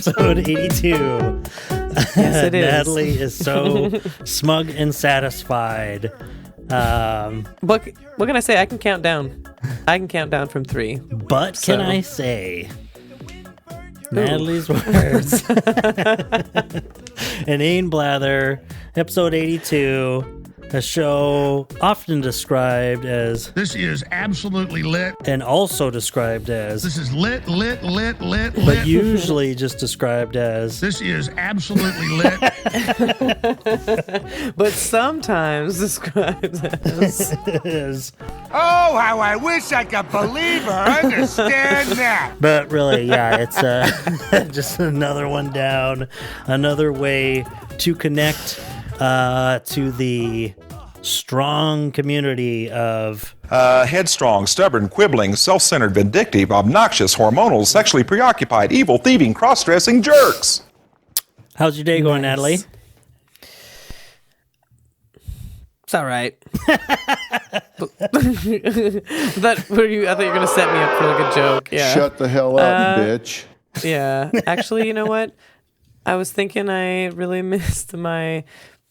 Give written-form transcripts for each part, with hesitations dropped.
episode 82. Yes, it is. Natalie is so smug and satisfied. What can I say? I can count down. I can count down from 3. But So- can I say Natalie's words? Inane Blather, episode 82. A show often described as, This is absolutely lit. and also described as, This is lit. but usually just described as, This is absolutely lit. But sometimes described as is. Oh, how I wish I could believe or understand that. But really, yeah, it's just another one down, another way to connect to the strong community of Headstrong, stubborn, quibbling, self-centered, vindictive, obnoxious, hormonal, sexually preoccupied, evil, thieving, cross-dressing jerks. How's your day going, Natalie? it's all right. That were you? I thought you were gonna set me up for like a joke. Yeah. Shut the hell up, bitch. Yeah. Actually, you know what? I was thinking I really missed my.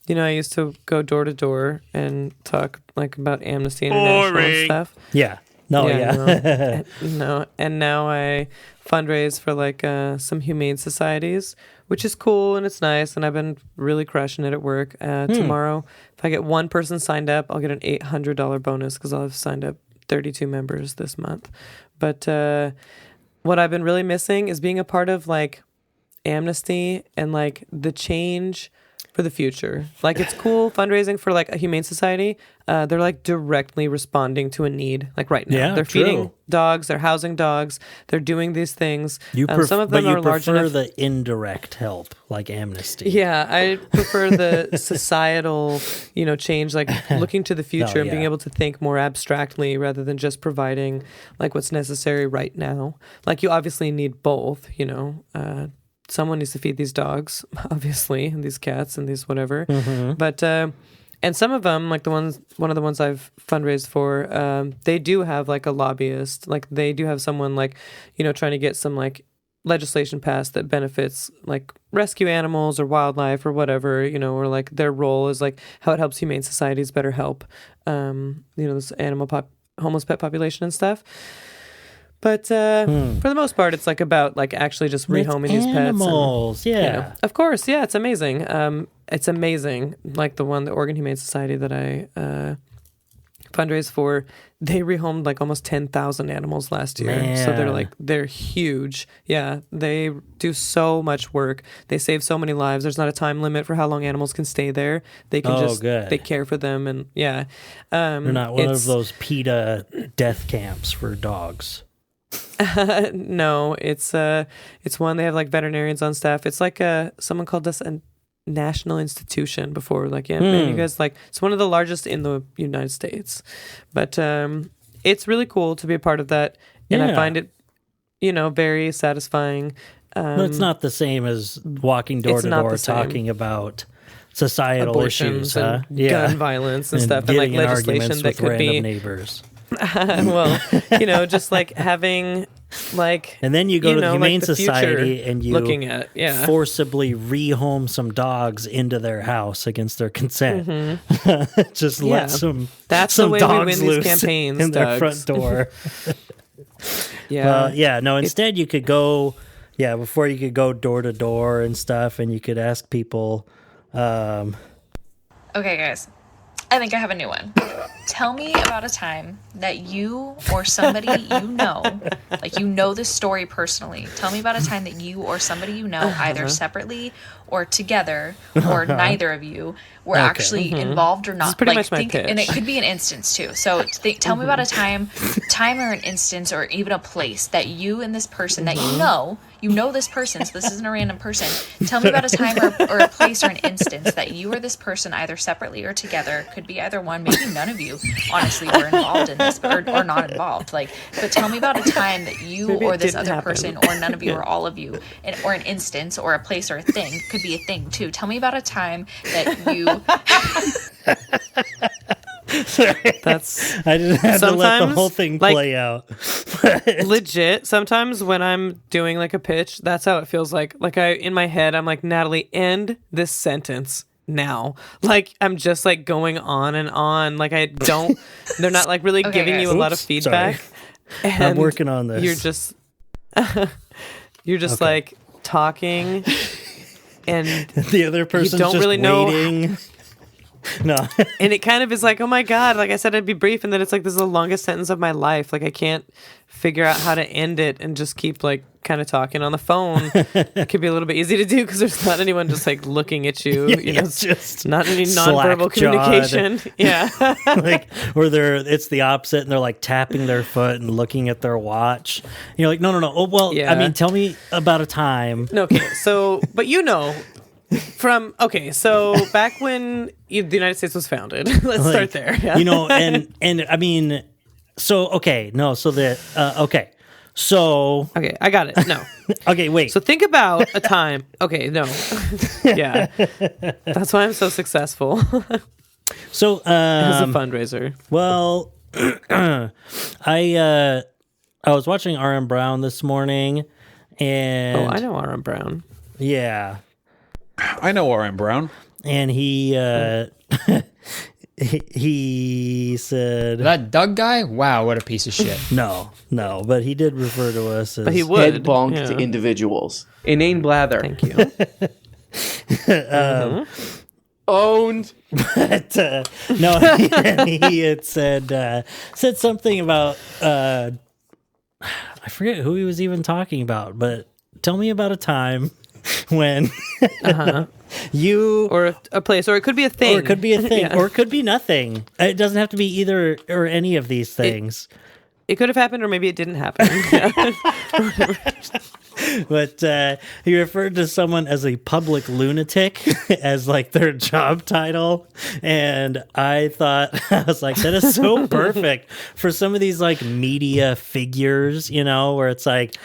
I used to go door to door and talk like about Amnesty International and stuff. Yeah. No, yeah. No, and now I fundraise for like some humane societies, which is cool and it's nice. And I've been really crushing it at work. Tomorrow, if I get one person signed up, I'll get an $800 bonus because I'll have signed up 32 members this month. But what I've been really missing is being a part of like Amnesty and like the change for the future. Like it's cool fundraising for like a humane society. They're like directly responding to a need like right now. Yeah, they're true. feeding dogs, they're housing dogs, they're doing these things. You Some of them are large prefer enough. the indirect help, like Amnesty. Yeah, I prefer the societal, change, like looking to the future and being yeah. able to think more abstractly rather than just providing like what's necessary right now. Like you obviously need both, someone needs to feed these dogs, obviously, and these cats and these whatever. Mm-hmm. But and some of them, like one of the ones I've fundraised for, they do have like a lobbyist. Like they do have someone like, trying to get some like legislation passed that benefits like rescue animals or wildlife or whatever, or like their role is like how it helps humane societies better help, this homeless pet population and stuff. But for the most part, it's like about like actually just rehoming these pets. Animals, yeah. Of course, yeah, it's amazing. It's amazing. Like the Oregon Humane Society that I fundraise for, they rehomed like almost 10,000 animals last year. So they're huge. Yeah, they do so much work. They save so many lives. There's not a time limit for how long animals can stay there. They can good. they care for them and yeah. They're not one of those PETA death camps for dogs. No, it's one they have like veterinarians on staff. It's like someone called us a national institution before. Like, yeah, man, you guys like it's one of the largest in the United States. But it's really cool to be a part of that, and I find it, very satisfying. But it's not the same as walking door It's to not door the same. talking about societal Abortions issues, huh? and gun violence and stuff, and like getting in legislation arguments that with could random be neighbors. well, just like having like, and then you go to the Humane like the Society future and you looking at forcibly rehome some dogs into their house against their consent. Just let some That's some the way we dogs win these loose campaigns, in their Doug. front door. Yeah. No, instead you could go, before you could go door to door and stuff, and you could ask people. Okay, guys, I think I have a new one. Tell me about a time that you or somebody this story personally. Tell me about a time that you or somebody either separately or together or neither of you were actually involved or not. This is pretty much my pitch. And it could be an instance too. So tell me about a time or an instance or even a place that you and this person that you know this person, so this isn't a random person. Tell me about a time or a place or an instance that you or this person, either separately or together, could be either one, maybe none of you, honestly, were involved in this or not involved. But tell me about a time that you Maybe or it this didn't other happen. person or none of you or all of you, or an instance or a place or a thing, could be a thing too. Tell me about a time that you... That's I just had to let the Sometimes, whole thing like- play out. legit. Sometimes when I'm doing like a pitch, that's how it feels like. Like in my head, I'm like, Natalie, end this sentence now. Like I'm just like going on and on. Like they're not like really Okay, giving guys. you a lot of Oops, feedback. I'm And working on this. You're just Okay. like talking and The other person's don't just really know- waiting. No. and it kind of is like, oh my God, like I said, I'd be brief. And then it's like, this is the longest sentence of my life. Like I can't figure out how to end it and just keep like kind of talking on the phone. It could be a little bit easy to do because there's not anyone just like looking at you. You know, it's just not any nonverbal slack-jawed. communication. Yeah. Like, or it's the opposite, and they're like tapping their foot and looking at their watch. And you're like, no. Oh, well, Yeah. I mean, tell me about a time. No, okay. So, but so back when the United States was founded, let's Like, start there. Yeah. You know, and I mean, so okay, no, so that okay, so Okay, I got it. No. okay, wait. So think about a time. Okay, no. Yeah. That's why I'm so successful So as a fundraiser. well, I was watching R.M. Brown this morning, and Oh, I know R.M. Brown. yeah, I know R.M. Brown. and he he said That Doug guy? Wow, what a piece of shit. no, but he did refer to us as But he would. Head bonked Yeah. individuals. Inane blather. Thank you. Owned. But no, he had said something about I forget who he was even talking about, but tell me about a time when you Or a place, or it could be a thing. or it could be a thing, Yeah. or it could be nothing. It doesn't have to be either or any of these things. It could have happened, or maybe it didn't happen. But he referred to someone as a public lunatic as like their job title. And I thought, I was like, that is so perfect for some of these like media figures, you know, where it's like,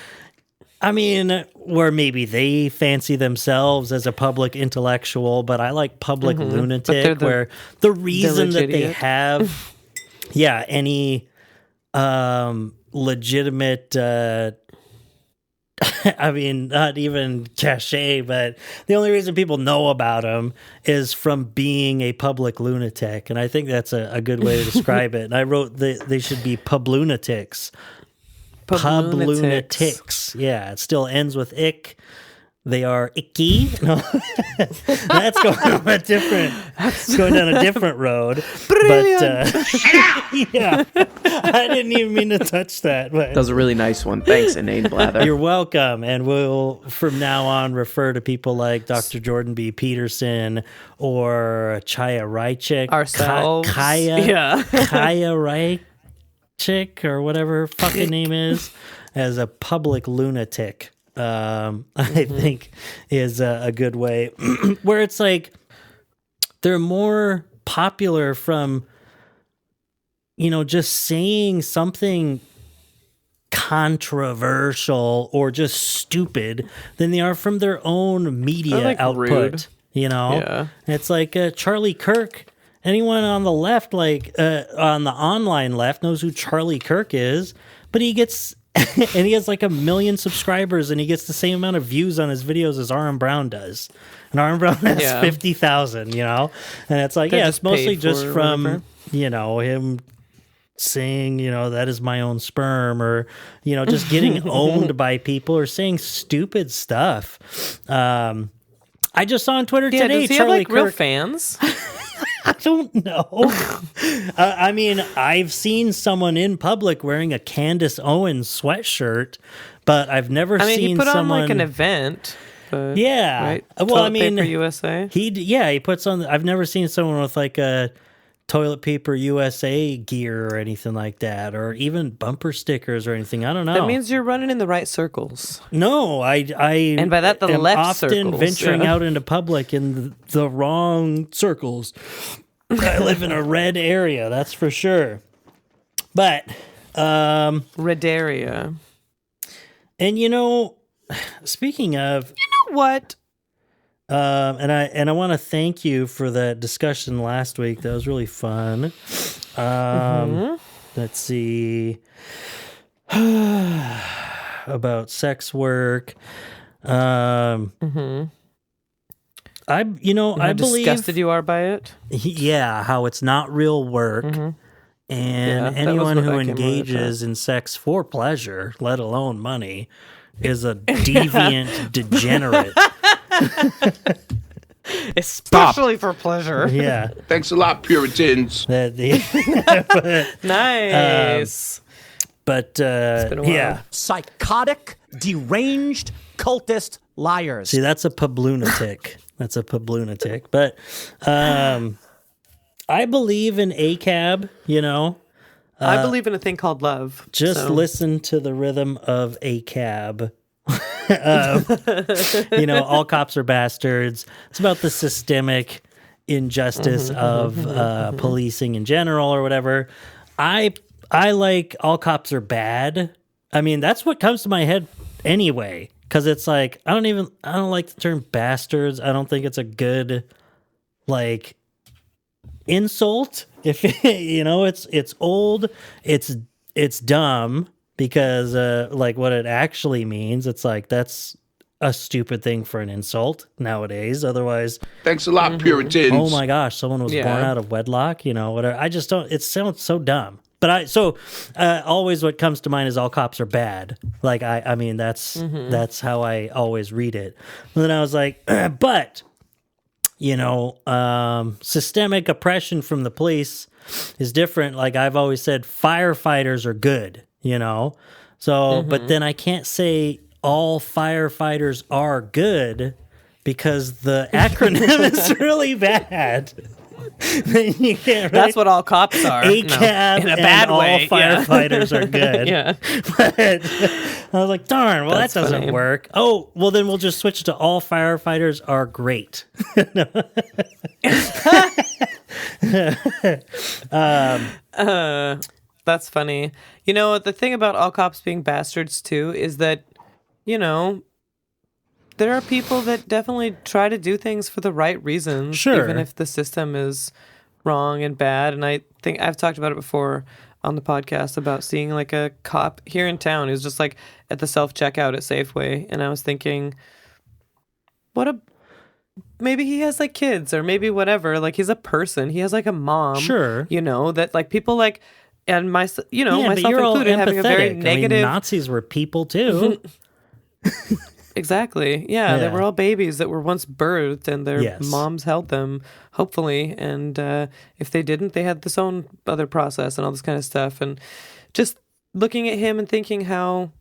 I mean, where maybe they fancy themselves as a public intellectual, but I like public they're lunatic, the where the reason that they idiot. have, any legitimate I mean, not even cachet, but the only reason people know about him is from being a public lunatic. And I think that's a good way to describe it. And I wrote that they should be publunatics. Publunatics. Yeah, it still ends with ick. They are icky. No, that's going on a different road. Brilliant. But yeah, I didn't even mean to touch that. But That was a really nice one. Thanks, Inane blather. you're welcome. And we'll, from now on, refer to people like Dr. Jordan B. Peterson or Chaya Rychik. Ourselves. Kaya Yeah. Rychik, or whatever her fucking name is, as a public lunatic. I think is a good way where it's like they're more popular from, just saying something controversial or just stupid than they are from their own media like output. rude. Yeah. It's like Charlie Kirk. Anyone on the left, like on the online left, knows who Charlie Kirk is, but he gets and he has like 1 million subscribers, and he gets the same amount of views on his videos as R.M. Brown does. And R.M. Brown has 50,000, and it's like, They're it's just mostly paid just for or from, whatever. him saying, that is my own sperm, or, just getting owned by people or saying stupid stuff. I just saw on Twitter Yeah, today, does he Charlie have like Kirk. real fans? I don't know. I mean, I've seen someone in public wearing a Candace Owens sweatshirt, but I've never seen he put someone on like an event. But, Yeah. Right? Well, Toilet I mean, Paper USA. He puts on. I've never seen someone with like a Toilet Paper USA gear or anything like that, or even bumper stickers or anything. I don't know. That means you're running in the right circles. No, I And by that, the am left often circles, venturing yeah. out into public in the wrong circles. I live in a red area, that's for sure. But Red area. and speaking of, What? and I want to thank you for that discussion last week. That was really fun. Let's see. About sex work. I How believe disgusted you are by it. yeah, how it's not real work. Yeah, And that was anyone what who I came away with engages in sex for pleasure, let alone money, is a deviant degenerate. Especially for pleasure. Yeah. Thanks a lot, Puritans. Nice. But been a while. yeah. Psychotic, deranged, cultist liars. See, that's a pablunatic. That's a pablunatic. But I believe in ACAB, I believe in a thing called love. Just so. listen to the rhythm of ACAB. All cops are bastards. It's about the systemic injustice of policing in general or whatever. I like all cops are bad. I mean, that's what comes to my head anyway. Because it's like, I don't like the term bastards. I don't think it's a good, insult. If, it's old, it's dumb because, what it actually means, it's like, that's a stupid thing for an insult nowadays. Otherwise, Thanks a lot, Puritans. oh my gosh, someone was born out of wedlock, whatever. I just don't, it sounds so dumb. But always what comes to mind is all cops are bad. I mean, that's how I always read it. And then I was like, but, systemic oppression from the police is different. Like I've always said, firefighters are good, So, but then I can't say all firefighters are good because the acronym is really bad. You can't That's what all cops are. ACAB in a bad and way. all firefighters are good. Yeah. But I was like, darn, well, That's that doesn't funny. work. Oh, well, then we'll just switch to all firefighters are great. That's funny. The thing about all cops being bastards too is that, there are people that definitely try to do things for the right reasons, Sure. even if the system is wrong and bad. And I think I've talked about it before on the podcast about seeing like a cop here in town who's just like at the self-checkout at Safeway. And I was thinking, maybe he has like kids or maybe whatever. Like he's a person. He has like a mom. Sure. That like people like, and myself But you're all included, having a very empathetic. I mean, negative. Nazis were people too. Exactly. Yeah, they Yeah. were all babies that were once birthed and their Yes. moms held them, hopefully. And if they didn't, they had this own other process and all this kind of stuff. And just looking at him and thinking how,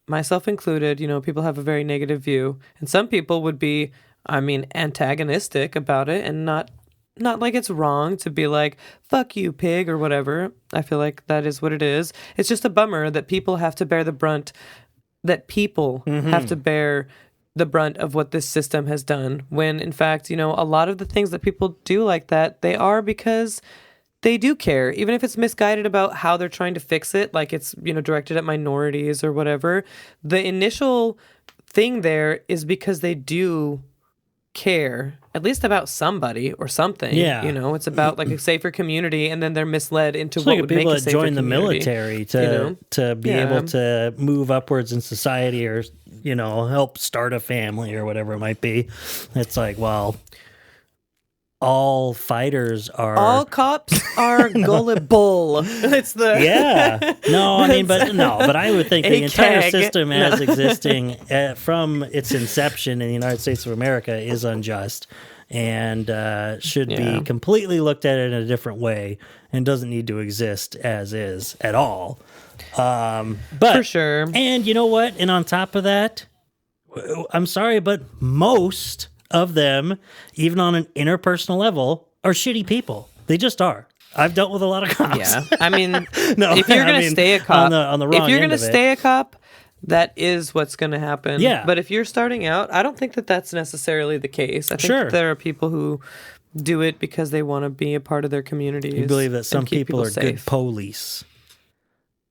myself included, people have a very negative view. And some people would be, antagonistic about it and not like it's wrong to be like, fuck you, pig, or whatever. I feel like that is what it is. It's just a bummer that people have to bear the brunt have to bear the brunt of what this system has done, when in fact, a lot of the things that people do like that, they are because they do care, even if it's misguided about how they're trying to fix it, like it's, directed at minorities or whatever. The initial thing there is because they do care, at least about somebody or something. Yeah. It's about like a safer community, and then they're misled into It's what like would make people a that safer join the community. military to be Yeah. able to move upwards in society or, help start a family or whatever it might be. It's like, well, all fighters are... All cops are gullible. It's the Yeah. No, but I would think the entire ACAG. system as existing from its inception in the United States of America is unjust and should Yeah. be completely looked at in a different way and doesn't need to exist as is at all. But for sure. And you know what? And on top of that, I'm sorry, but most of them, even on an interpersonal level, are shitty people. They just are. I've dealt with a lot of cops. Yeah. No, if you're going to stay a cop, on the wrong if you're end going to of it. stay a cop, that is what's going to happen. Yeah. But if you're starting out, I don't think that that's necessarily the case. I think Sure. that there are people who do it because they want to be a part of their communities. You believe that and some keep people are good safe. police.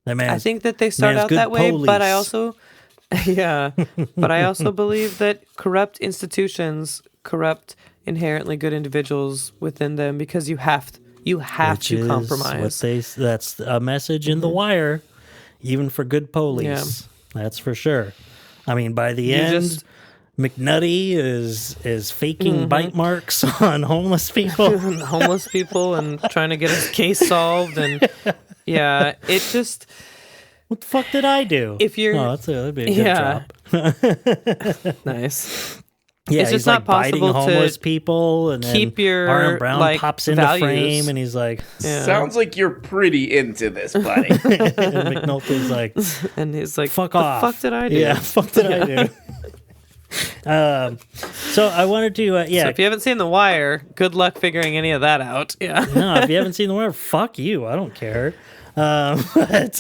I think that they start man's out good that way, but I police. also, yeah, but I also believe that corrupt institutions corrupt inherently good individuals within them because you have You have Which to is compromise. that's a message in The Wire, even for good police. That's for sure. I mean, by the end, McNutty is faking bite marks on homeless people. Homeless people and trying to get his case solved. And yeah, it just... What the fuck did I do? If you're... Oh, that'd be a good drop. Nice. Yeah, it's he's just like not possible biting homeless people, and keep then your Aaron Brown like, pops into values. frame, and he's like, Sounds like you're pretty into this, buddy. and McNulty's like, and he's like, fuck the off. fuck did I do? Yeah, fuck did I do? So I wanted to, So yeah. if you haven't seen The Wire, good luck figuring any of that out. Yeah. No, if you haven't seen The Wire, fuck you. I don't care. But,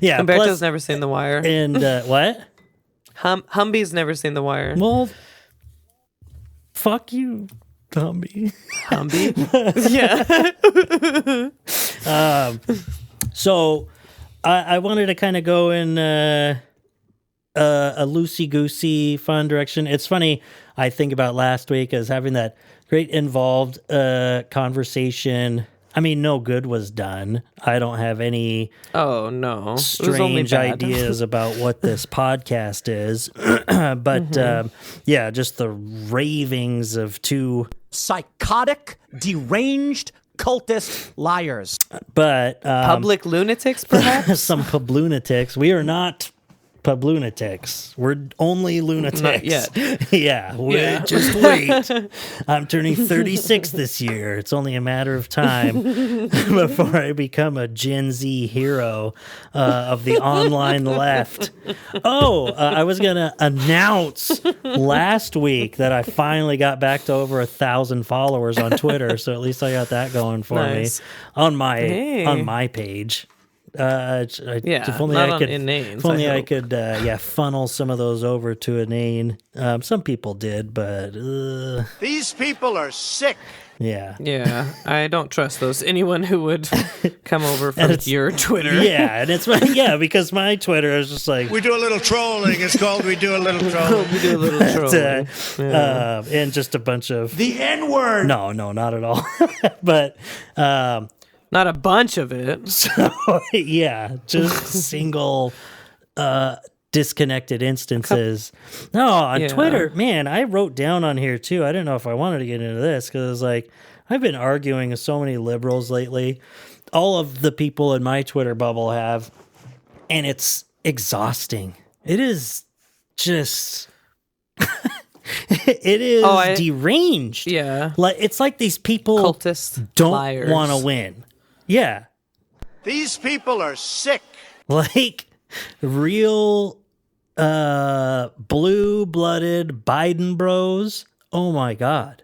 yeah. Humberto's never seen The Wire. And what? Humby's never seen The Wire. Well, fuck you, Humby. Humby? Yeah. So I wanted to kind of go in a loosey-goosey fun direction. It's funny, I think about last week as having that great involved conversation. I mean, no good was done. I don't have any Oh, no. strange ideas about what this podcast is. But yeah, just the ravings of two Psychotic, deranged, cultist liars. but Public lunatics, perhaps? some publunatics. We are not publunatics. We're only lunatics. Not yet. Yeah, just wait. I'm turning 36 this year. It's only a matter of time before I become a Gen Z hero of the online left. I was going to announce last week that I finally got back to over 1,000 followers on Twitter, so at least I got that going for Nice. me on my page. If only not I on could, Inane's, if only I I hope. could, funnel some of those over to Inane. Some people did, but These people are sick. yeah, Yeah, I don't trust those. Anyone who would come over from your Twitter. yeah, and it's because my Twitter is just like We do a little trolling. It's called We Do a Little Trolling. We do a little trolling. and just a bunch of The N-word. no, not at all, but Not a bunch of it. so yeah, just single disconnected instances. No, on Yeah. Twitter, man, I wrote down on here too. I didn't know if I wanted to get into this because like I've been arguing with so many liberals lately. All of the people in my Twitter bubble have, and it's exhausting. It is just it is deranged. Yeah. Like it's like these people Cultist don't liars. want to win. Yeah. These people are sick. Like real blue-blooded Biden bros. Oh my god.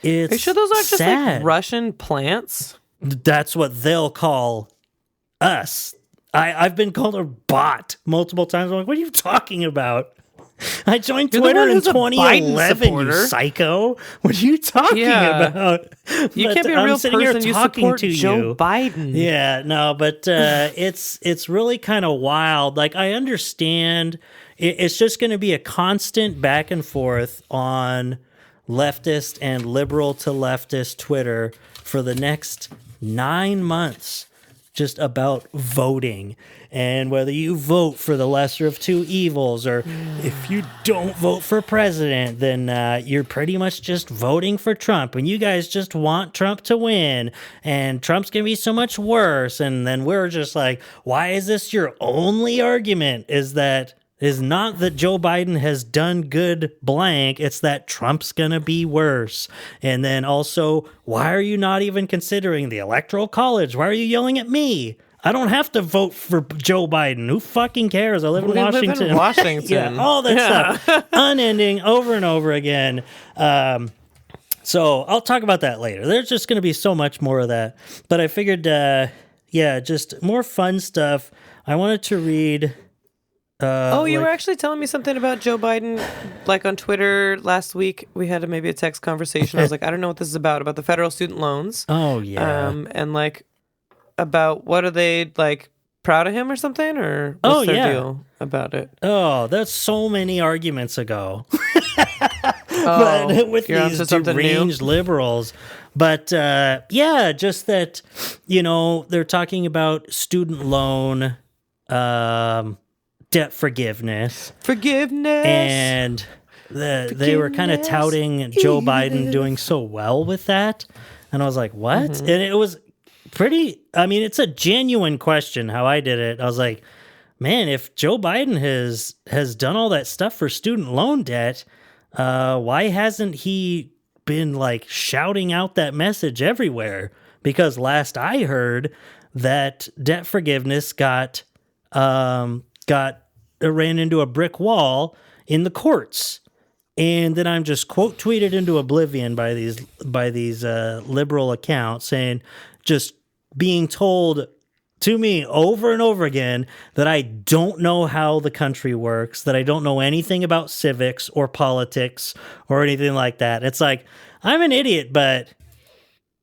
It's Are you sure those aren't just sad. like Russian plants? That's what they'll call us. I've been called a bot multiple times. I'm like, what are you talking about? I joined You're the Twitter one in who's a Biden 2011, you supporter. psycho. What are you talking about? You But can't be a I'm real sitting here person. You talking support to Joe you. Biden. Yeah, no, but it's really kind of wild. Like I understand it's just going to be a constant back and forth on leftist and liberal to leftist Twitter for the next 9 months, just about voting and whether you vote for the lesser of two evils, or if you don't vote for president, then you're pretty much just voting for Trump, and you guys just want Trump to win, and Trump's gonna be so much worse. And then we're just like, why is this your only argument? Is not that Joe Biden has done good blank, it's that Trump's gonna be worse. And then also, why are you not even considering the Electoral College? Why are you yelling at me? I don't have to vote for Joe Biden. Who fucking cares? I live in We live in Washington. Washington. Yeah, all that stuff. Unending, over and over again. So I'll talk about that later. There's just going to be so much more of that. But I figured, just more fun stuff. I wanted to read... you were actually telling me something about Joe Biden, like on Twitter last week. We had maybe a text conversation. I was like, I don't know what this is about the federal student loans. Oh, yeah. And like about what are they like proud of him or something, or what's their deal about it? Oh, that's so many arguments ago. but with you're these onto something new. deranged liberals. But yeah, just that, they're talking about student loan debt forgiveness. And they were kind of touting Joe Biden doing so well with that. And I was like, what? And it was it's a genuine question how I did it. I was like, man, if Joe Biden has done all that stuff for student loan debt, why hasn't he been like shouting out that message everywhere? Because last I heard that debt forgiveness got ran into a brick wall in the courts. And then I'm just quote tweeted into oblivion by these liberal accounts saying, just being told to me over and over again that I don't know how the country works, that I don't know anything about civics or politics or anything like that. It's like, I'm an idiot, but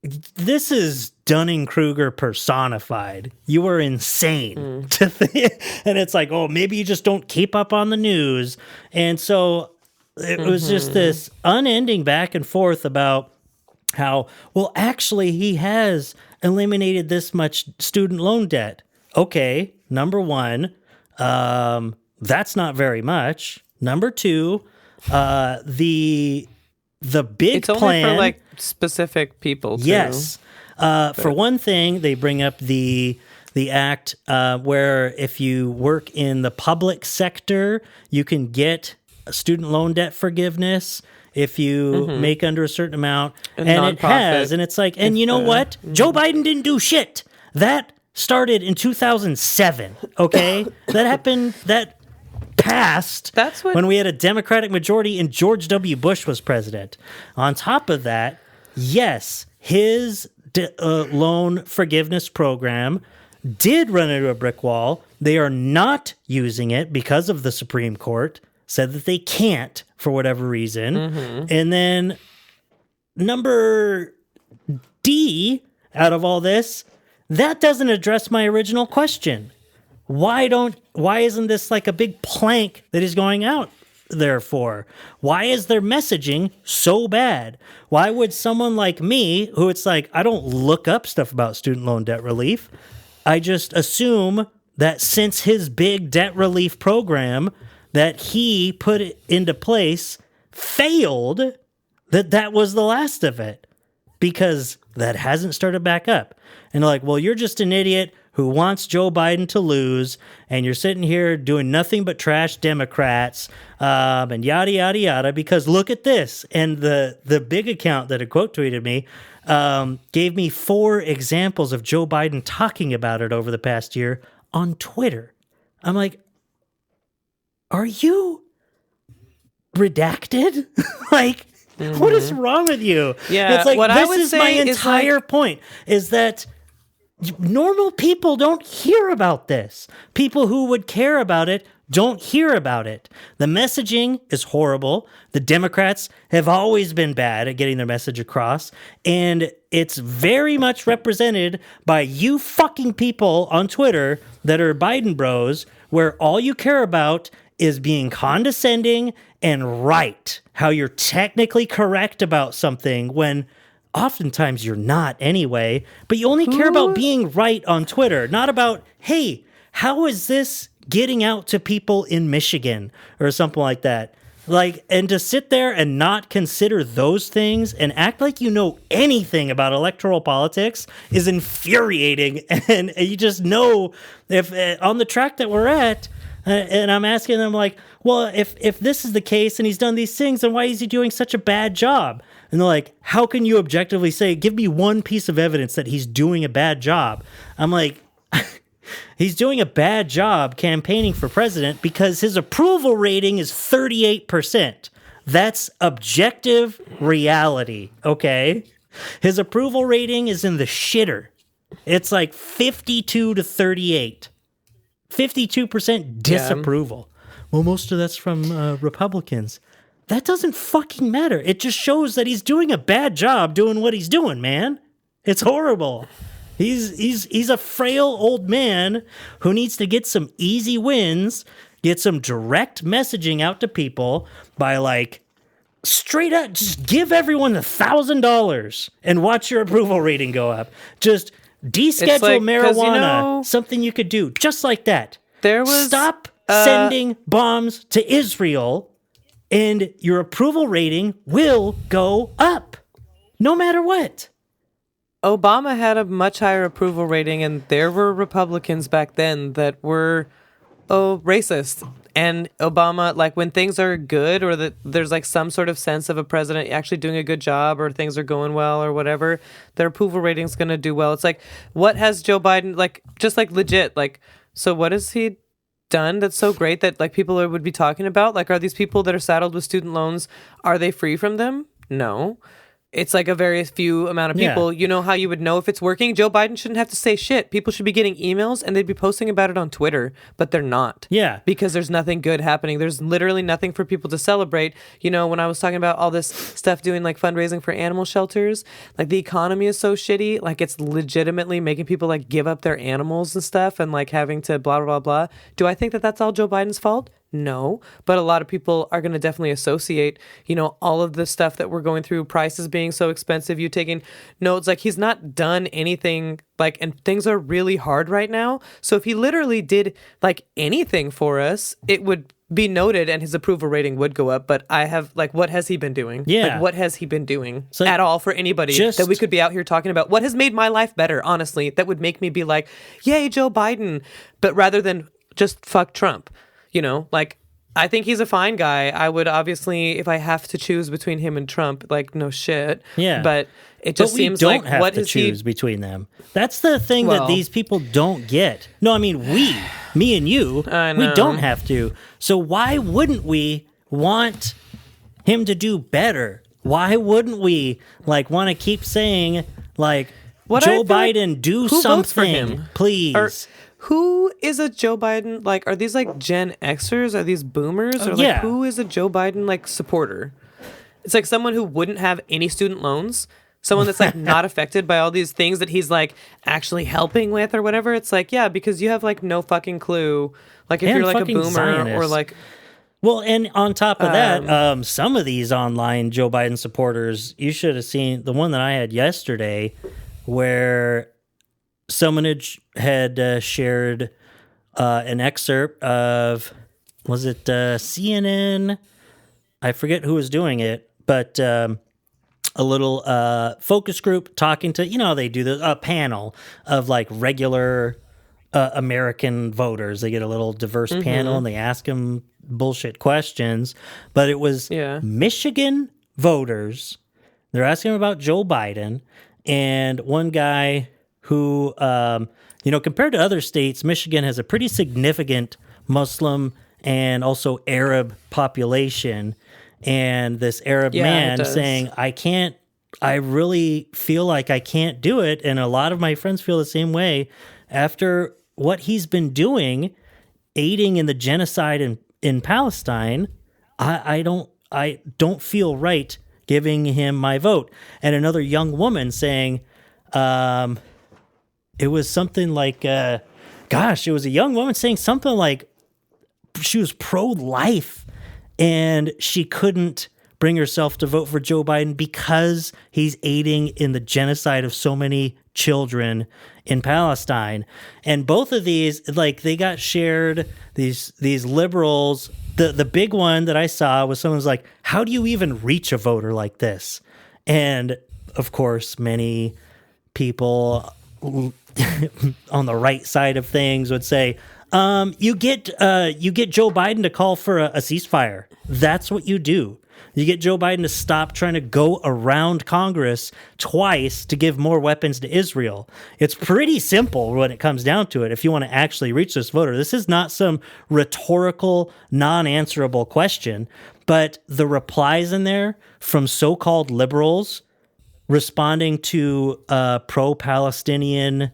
this is Dunning-Kruger personified. You are insane to think. And it's like, oh, maybe you just don't keep up on the news. And so it was just this unending back and forth about how, well, actually, he has eliminated this much student loan debt. Okay, number one, that's not very much. Number two, the big it's only plan for like specific people. Too. Yes. For one thing, they bring up the act where if you work in the public sector, you can get student loan debt forgiveness if you make under a certain amount. And it has. And it's like, and you know what? Joe Biden didn't do shit. That started in 2007. Okay? That happened. That passed when we had a Democratic majority and George W. Bush was president. On top of that, yes, his loan forgiveness program did run into a brick wall. They are not using it because of the Supreme Court. Said that they can't for whatever reason. And then number D out of all this, that doesn't address my original question. Why isn't this like a big plank that is going out there for? Why is their messaging so bad? Why would someone like me, who it's like, I don't look up stuff about student loan debt relief. I just assume that since his big debt relief program that he put it into place failed, that was the last of it, because that hasn't started back up. And like, well, you're just an idiot who wants Joe Biden to lose, and you're sitting here doing nothing but trash Democrats, and yada, yada, yada, because look at this. And the big account that had quote tweeted me gave me 4 examples of Joe Biden talking about it over the past year on Twitter. I'm like, are you redacted? Like, what is wrong with you? Yeah, it's like, what this I would is say my is entire point, is that normal people don't hear about this. People who would care about it don't hear about it. The messaging is horrible. The Democrats have always been bad at getting their message across, and it's very much represented by you fucking people on Twitter that are Biden bros, where all you care about is being condescending and right, how you're technically correct about something when oftentimes you're not anyway, but you only care about being right on Twitter, not about, hey, how is this getting out to people in Michigan or something like that? Like, and to sit there and not consider those things and act like you know anything about electoral politics is infuriating. And you just know, if on the track that we're at, and I'm asking them like, well, if this is the case and he's done these things, then why is he doing such a bad job? And they're like, how can you objectively say, give me one piece of evidence that he's doing a bad job? I'm like, he's doing a bad job campaigning for president because his approval rating is 38%. That's objective reality, okay? His approval rating is in the shitter. It's like 52 to 38. 52% disapproval. Yeah. Well, most of that's from Republicans. That doesn't fucking matter. It just shows that he's doing a bad job doing what he's doing, man. It's horrible. He's a frail old man who needs to get some easy wins, get some direct messaging out to people by like straight up, just give everyone $1,000 and watch your approval rating go up. Just deschedule like, 'cause, marijuana, something you could do just like that. There was Stop sending bombs to Israel, and your approval rating will go up, no matter what. Obama had a much higher approval rating, and there were Republicans back then that were racist. And Obama, like when things are good or that there's like some sort of sense of a president actually doing a good job or things are going well or whatever, their approval rating's going to do well. It's like, what has Joe Biden, like, just like legit, like, so what has he done that's so great that like people would be talking about? Like, are these people that are saddled with student loans, are they free from them? No. It's like a very few amount of people. Yeah. You know how you would know if it's working? Joe Biden shouldn't have to say shit. People should be getting emails and they'd be posting about it on Twitter, but they're not. Yeah. Because there's nothing good happening. There's literally nothing for people to celebrate. You know, when I was talking about all this stuff doing like fundraising for animal shelters, like the economy is so shitty. Like it's legitimately making people like give up their animals and stuff and like having to blah, blah, blah, blah. Do I think that that's all Joe Biden's fault? No, but a lot of people are going to definitely associate, you know, all of the stuff that we're going through, prices being so expensive, you taking notes, like he's not done anything, like, and things are really hard right now. So if he literally did like anything for us, it would be noted and his approval rating would go up. But I have, like, what has he been doing? Yeah. Like, what has he been doing So at all for anybody just- that we could be out here talking about? What has made my life better, honestly, that would make me be like, yay, Joe Biden, but rather than just fuck Trump. You know, like, I think he's a fine guy. I would obviously, if I have to choose between him and Trump, like, no shit. Yeah. But it just But we seems don't like, have what to is choose he? between them. That's the thing that Well- these people don't get. No, I mean, me and you, I we know. don't have to. So why wouldn't we want him to do better? Why wouldn't we, like, want to keep saying, like, What I Joe feel like- Biden, do who votes for something, him? please? Or who is a Joe Biden? Like, are these like Gen Xers? Are these boomers? Or like, yeah. who is a Joe Biden like supporter? It's like someone who wouldn't have any student loans. Someone that's like not affected by all these things that he's like actually helping with or whatever. It's like, yeah, because you have like no fucking clue. Like if And you're like a fucking boomer or Zionists. like, Well, and on top of that, some of these online Joe Biden supporters, you should have seen the one that I had yesterday where someone had shared an excerpt of, was it CNN? I forget who was doing it, but a little focus group talking to, you know, they do a panel of like regular American voters. They get a little diverse panel and they ask them bullshit questions. But it was Michigan voters. They're asking about Joe Biden. And one guy who, you know, compared to other states, Michigan has a pretty significant Muslim and also Arab population. And this Arab Yeah, it man does. saying, I really feel like I can't do it. And a lot of my friends feel the same way after what he's been doing, aiding in the genocide in Palestine. I don't feel right giving him my vote. And another young woman saying, it was something like, it was a young woman saying something like she was pro-life and she couldn't bring herself to vote for Joe Biden because he's aiding in the genocide of so many children in Palestine. And both of these, like, they got shared, these liberals. The big one that I saw was someone's like, how do you even reach a voter like this? And of course, many people on the right side of things would say, you get Joe Biden to call for a ceasefire. That's what you do. You get Joe Biden to stop trying to go around Congress twice to give more weapons to Israel. It's pretty simple when it comes down to it. If you want to actually reach this voter, this is not some rhetorical, non-answerable question, but the replies in there from so-called liberals responding to pro-Palestinian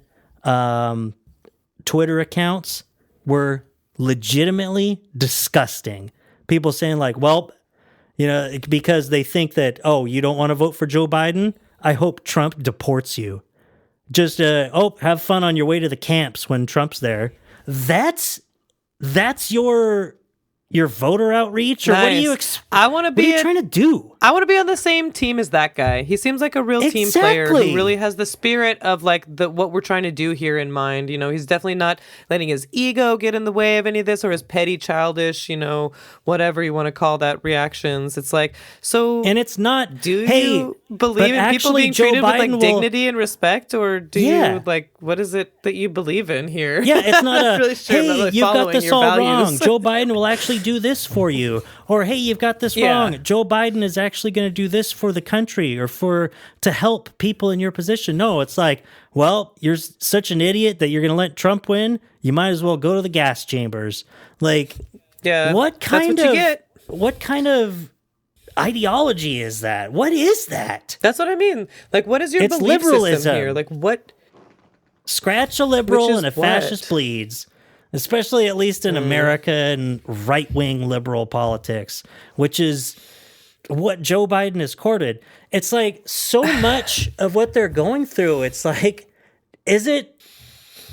Twitter accounts were legitimately disgusting. People saying like, well, you know, because they think that, oh, you don't want to vote for Joe Biden? I hope Trump deports you. Just, have fun on your way to the camps when Trump's there. That's your voter outreach? Or what are you I want to be trying to do? I want to be on the same team as that guy. He seems like a real team player Exactly. who really has the spirit of like what we're trying to do here in mind. You know, he's definitely not letting his ego get in the way of any of this or his petty, childish, you know, whatever you want to call that reactions. It's like, so. And it's not. Do hey, you believe in people actually, being Joe treated with Biden like will- dignity and respect, or do Yeah. you like what is it that you believe in here? Yeah, it's not I'm a, not really sure I'm not hey, really you've got following this your all values. wrong. Joe Biden will actually do this for you. Or, hey, you've got this Yeah. wrong. Joe Biden is actually going to do this for the country or to help people in your position. No, it's like, well, you're such an idiot that you're going to let Trump win. You might as well go to the gas chambers. Like, Yeah, what kind that's what of you get. what kind of ideology is that? What is that? That's what I mean. Like, what is your It's belief liberalism. system here? Like, what? Scratch a liberal Which is and a what? fascist bleeds, especially at least in America and right-wing liberal politics, which is what Joe Biden has courted. It's like so much of what they're going through. It's like, is it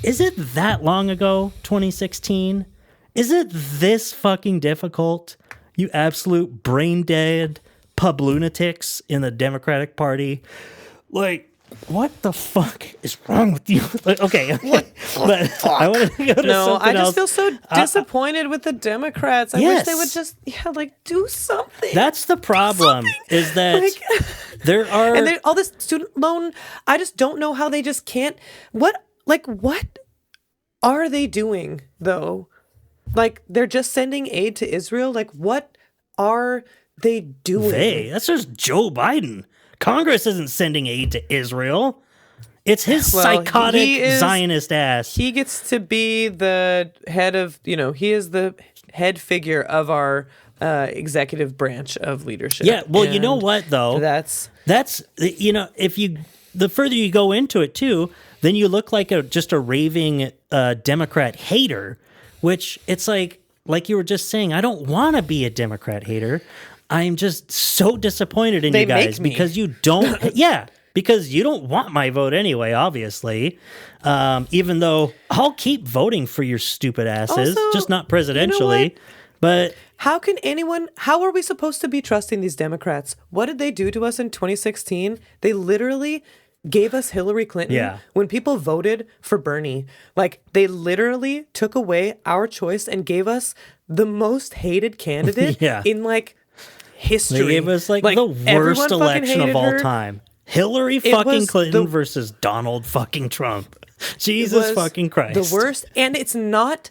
that long ago, 2016? Is it this fucking difficult? You absolute brain dead pub lunatics in the Democratic Party. Like, what the fuck is wrong with you? Like, okay, but I want to go to No, something I just else. feel so disappointed with the Democrats. I wish they would Yes. just, like, do something. That's the problem. Is that Like- there are And all this student loan, I just don't know how they just can't. What are they doing, though? Like, they're just sending aid to Israel? Like, what are they doing? that's just Joe Biden. Congress isn't sending aid to Israel. It's his Well, psychotic he is- Zionist ass. He gets to be the head of, he is the head figure of our executive branch of leadership. Yeah, well, you know And what though? That's if the further you go into it too, then you look like just a raving Democrat hater, which it's like you were just saying, I don't want to be a Democrat hater. I'm just so disappointed in They you guys make me. because you don't because you don't want my vote anyway, obviously. Even though I'll keep voting for your stupid asses, Also, just not presidentially. what? But how are we supposed to be trusting these Democrats? What did they do to us in 2016? They literally gave us Hillary Clinton Yeah. when people voted for Bernie. Like, they literally took away our choice and gave us the most hated candidate Yeah. in like history. they gave us like the everyone worst fucking election of hated all her. time. Hillary It fucking was Clinton the- versus Donald fucking Trump. It Jesus was fucking Christ. The worst. And it's not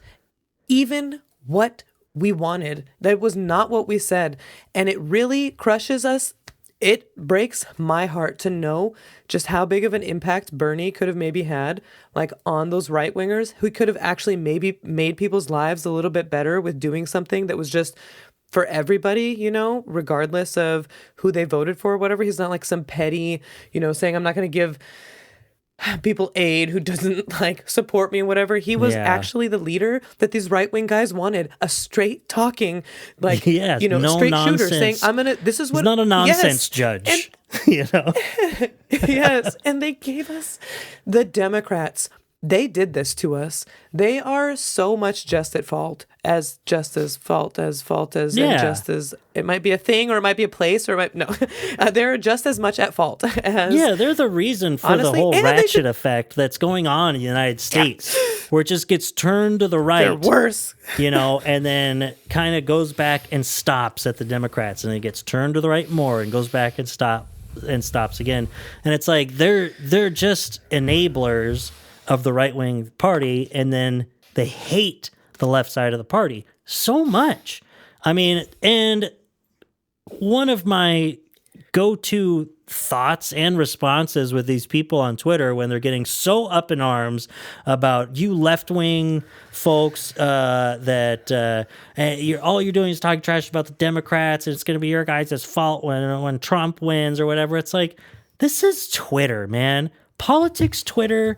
even what we wanted. That was not what we said. And it really crushes us. It breaks my heart to know just how big of an impact Bernie could have maybe had, like, on those right wingers who could have actually maybe made people's lives a little bit better with doing something that was just for everybody, regardless of who they voted for or whatever. He's not like some petty, saying I'm not going to give people aid who doesn't like support me and whatever. He was Yeah. actually the leader that these right wing guys wanted. A straight talking, like, Yes, no straight shooter saying, nonsense. this is what. He's not a nonsense Yes. judge. And- yes. And they gave us the Democrats. They did this to us. They are so much just at fault as fault as Yeah. and just as it might be a thing or it might be a place or it might, no. They're just as much at fault as. Yeah, they're the reason for Honestly, the whole and they ratchet should- effect that's going on in the United States, where it just gets turned to the right. They're worse. And then kind of goes back and stops at the Democrats, and it gets turned to the right more and goes back and stops again. And it's like they're just enablers of the right wing party, and then they hate the left side of the party so much. I mean, and one of my go-to thoughts and responses with these people on Twitter when they're getting so up in arms about you left-wing folks that all you're doing is talking trash about the Democrats and it's going to be your guys' fault when Trump wins or whatever. It's like, this is Twitter, man. Politics Twitter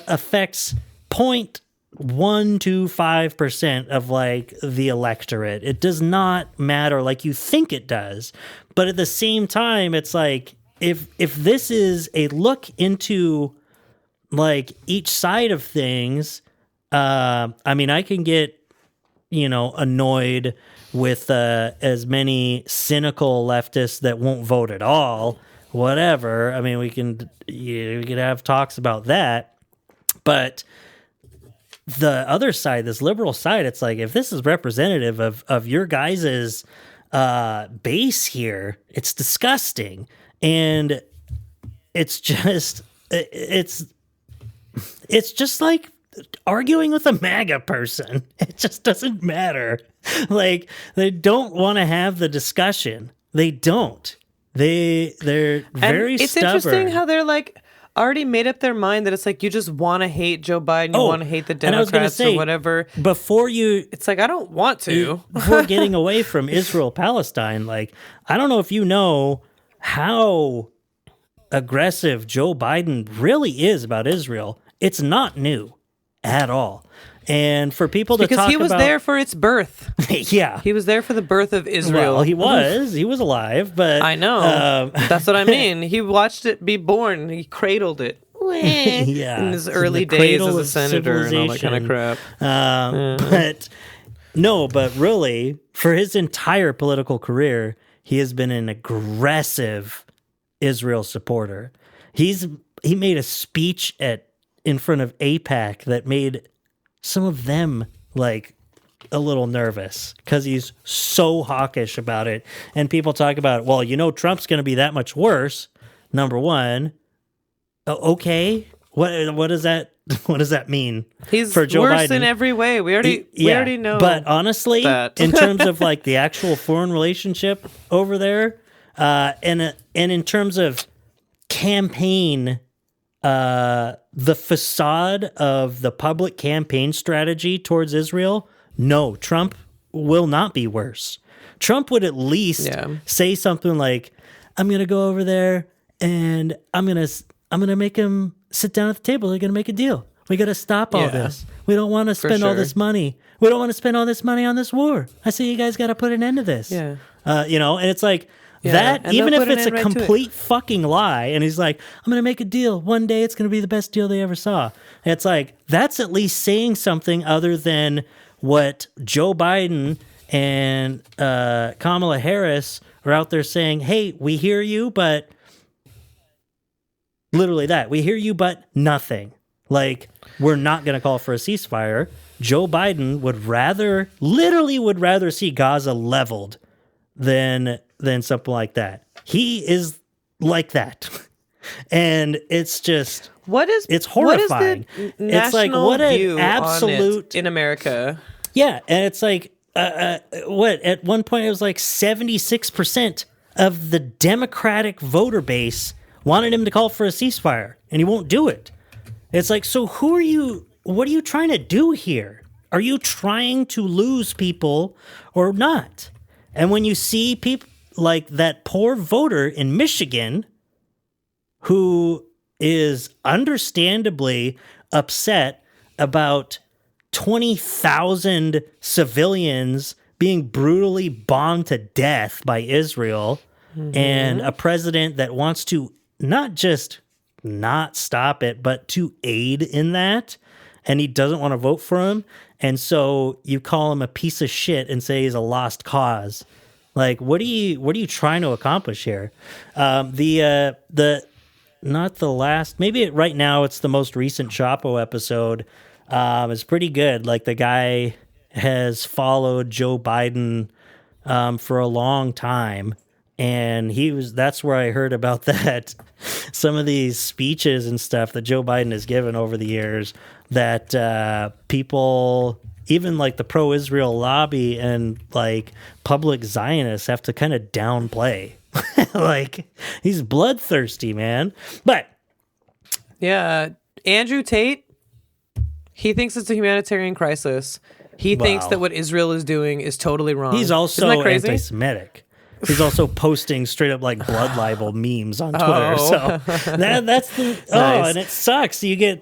affects 0.125% of like the electorate. It does not matter like you think it does. But at the same time, it's like if this is a look into like each side of things, I mean, I can get annoyed with as many cynical leftists that won't vote at all, whatever. I mean, we could have talks about that, but the other side, this liberal side, it's like, if this is representative of your guys's base here, it's disgusting. And it's just like arguing with a MAGA person. It just doesn't matter. Like, they don't want to have the discussion. They don't. They're very it's stubborn. Interesting how they're like already made up their mind that it's like you just want to hate Joe Biden, you want to hate the Democrats or whatever. Before you, it's like, I don't want to. Before getting away from Israel Palestine, like, I don't know if you know how aggressive Joe Biden really is about Israel. It's not new at all. And for people to talk about... Because he was there for its birth. Yeah. He was there for the birth of Israel. Well, he was alive, but... I know. That's what I mean. He watched it be born. He cradled it. Yeah. In his early days as a senator and all that kind of crap. But really, for his entire political career, he has been an aggressive Israel supporter. He made a speech in front of AIPAC that made some of them like a little nervous because he's so hawkish about it. And people talk about, well, Trump's going to be that much worse. Number one, okay, what does that mean? He's for Joe worse Biden? In every way. We already know. But honestly, in terms of like the actual foreign relationship over there, and in terms of campaign, the facade of the public campaign strategy towards Israel, no, Trump will not be worse. Trump would at least say something like, I'm going to go over there and I'm going to make him sit down at the table. They're going to make a deal. We got to stop all this. We don't want to spend all this money. We don't want to spend all this money on this war. I say you guys got to put an end to this. Yeah. And it's like, that, and even if it's a right complete fucking lie, and he's like, I'm going to make a deal. One day it's going to be the best deal they ever saw. It's like, that's at least saying something other than what Joe Biden and Kamala Harris are out there saying, hey, we hear you, but literally that. We hear you, but nothing. Like, we're not going to call for a ceasefire. Joe Biden would rather see Gaza leveled than something like that. He is like that. And it's just it's horrifying. What is the national it's like what view an absolute on it in America. Yeah, and it's like what at one point it was like 76% of the Democratic voter base wanted him to call for a ceasefire, and he won't do it. It's like, so who are you? What are you trying to do here? Are you trying to lose people or not? And when you see people like that poor voter in Michigan who is understandably upset about 20,000 civilians being brutally bombed to death by Israel, and a president that wants to not just not stop it, but to aid in that, and he doesn't want to vote for him, and so you call him a piece of shit and say he's a lost cause. Like, what are you trying to accomplish here? Not the last, maybe right now it's the most recent Chapo episode. It's pretty good. Like, the guy has followed Joe Biden for a long time, and that's where I heard about that. Some of these speeches and stuff that Joe Biden has given over the years that people, even like the pro-Israel lobby and like public Zionists, have to kind of downplay. Like, he's bloodthirsty, man. But yeah, Andrew Tate, he thinks it's a humanitarian crisis. He thinks that what Israel is doing is totally wrong. He's also anti-Semitic. He's also posting straight up like blood libel memes on Twitter. So that's the nice. And it sucks. You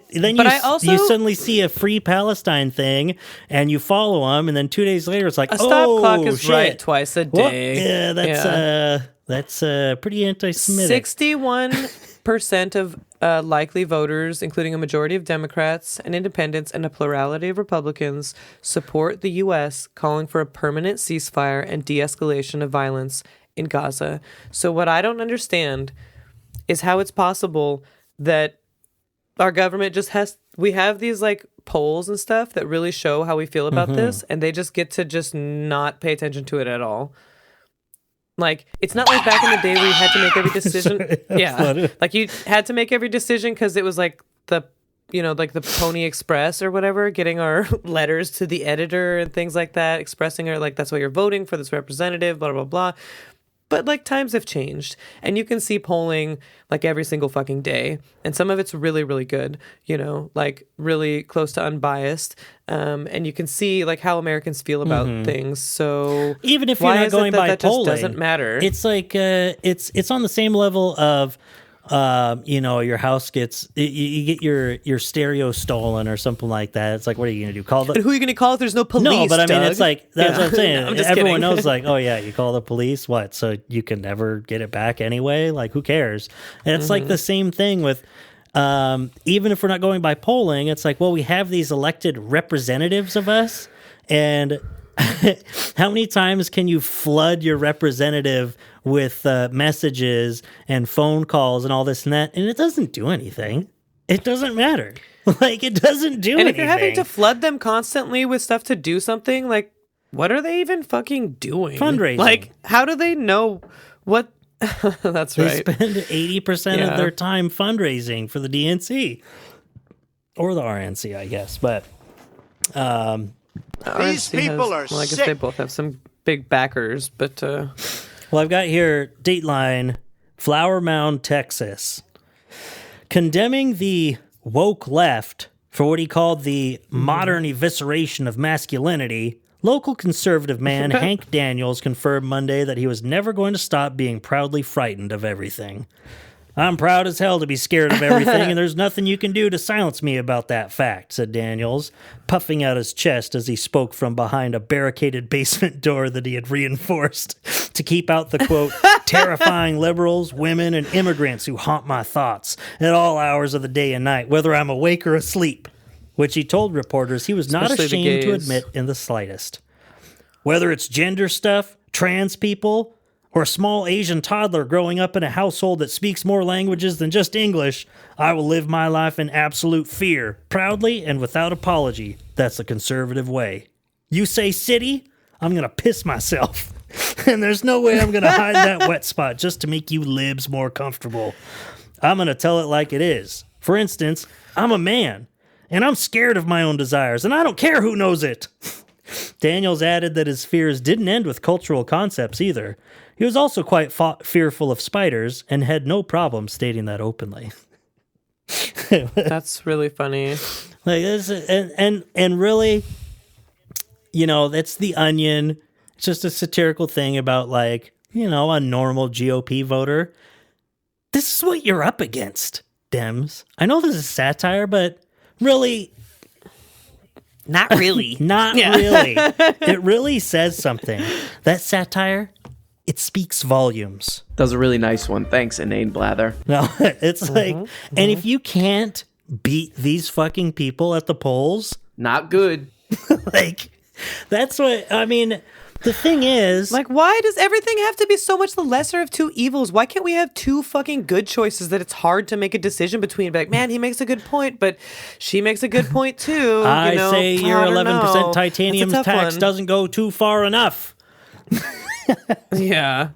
suddenly see a Free Palestine thing and you follow him, and then 2 days later it's like, a stop clock is shit. right twice a day. Well, that's pretty anti-Semitic. 61% of likely voters, including a majority of Democrats and independents and a plurality of Republicans, support the U.S. calling for a permanent ceasefire and de-escalation of violence in Gaza. So what I don't understand is how it's possible that our government just we have these like polls and stuff that really show how we feel about this, and they just get to just not pay attention to it at all. Like, it's not like back in the day where you had to make every decision. Funny. Like you had to make every decision because it was like the Pony Express or whatever, getting our letters to the editor and things like that, expressing our, like, that's why you're voting for this representative, blah, blah, blah. But like times have changed, and you can see polling like every single fucking day, and some of it's really, really good, like really close to unbiased, and you can see like how Americans feel about things. So even if you're not going by polling, just doesn't matter. It's like it's on the same level of your house gets you get your stereo stolen or something like that. It's like, what are you gonna do? Call the and who are you gonna call if there's no police? No, but I mean, Doug? it's like that's what I'm saying. I'm just Everyone kidding. knows, like, oh yeah, you call the police, what? So you can never get it back anyway. Like, who cares? And it's like the same thing with. Even if we're not going by polling, it's like, well, we have these elected representatives of us, and how many times can you flood your representative with messages and phone calls and all this and that, and it doesn't do anything. It doesn't matter. Like, it doesn't do anything. And if you're having to flood them constantly with stuff to do something, like, what are they even fucking doing? Fundraising. Like, how do they know what... That's They right. spend 80% of their time fundraising for the DNC. Or the RNC, I guess. But These people are I guess sick. they both have some big backers, but... well, I've got here Dateline, Flower Mound, Texas, condemning the woke left for what he called the modern evisceration of masculinity. Local conservative man Hank Daniels confirmed Monday that he was never going to stop being proudly frightened of everything. I'm proud as hell to be scared of everything, and there's nothing you can do to silence me about that fact, said Daniels, puffing out his chest as he spoke from behind a barricaded basement door that he had reinforced to keep out the, quote, terrifying liberals, women, and immigrants who haunt my thoughts at all hours of the day and night, whether I'm awake or asleep, which he told reporters he was not Especially the ashamed to gays. admit in the slightest. Whether it's gender stuff, trans people, or a small Asian toddler growing up in a household that speaks more languages than just English, I will live my life in absolute fear, proudly and without apology. That's the conservative way. You say city, I'm going to piss myself. And there's no way I'm going to hide that wet spot just to make you libs more comfortable. I'm going to tell it like it is. For instance, I'm a man, and I'm scared of my own desires, and I don't care who knows it. Daniels added that his fears didn't end with cultural concepts either. He was also quite fearful of spiders and had no problem stating that openly. That's really funny. Like this, and really, that's The Onion. It's just a satirical thing about, like, a normal GOP voter. This is what you're up against, Dems. I know this is satire, but really... Not really. Not really. It really says something. That satire, it speaks volumes. That was a really nice one. Thanks, Inane Blather. No, it's like, and if you can't beat these fucking people at the polls, not good. Like, that's what, I mean, the thing is, like, why does everything have to be so much the lesser of two evils? Why can't we have two fucking good choices that it's hard to make a decision between? Like, man, he makes a good point, but she makes a good point too. I say your I don't 11% know. titanium That's a tough tax one. doesn't go too far enough. Yeah,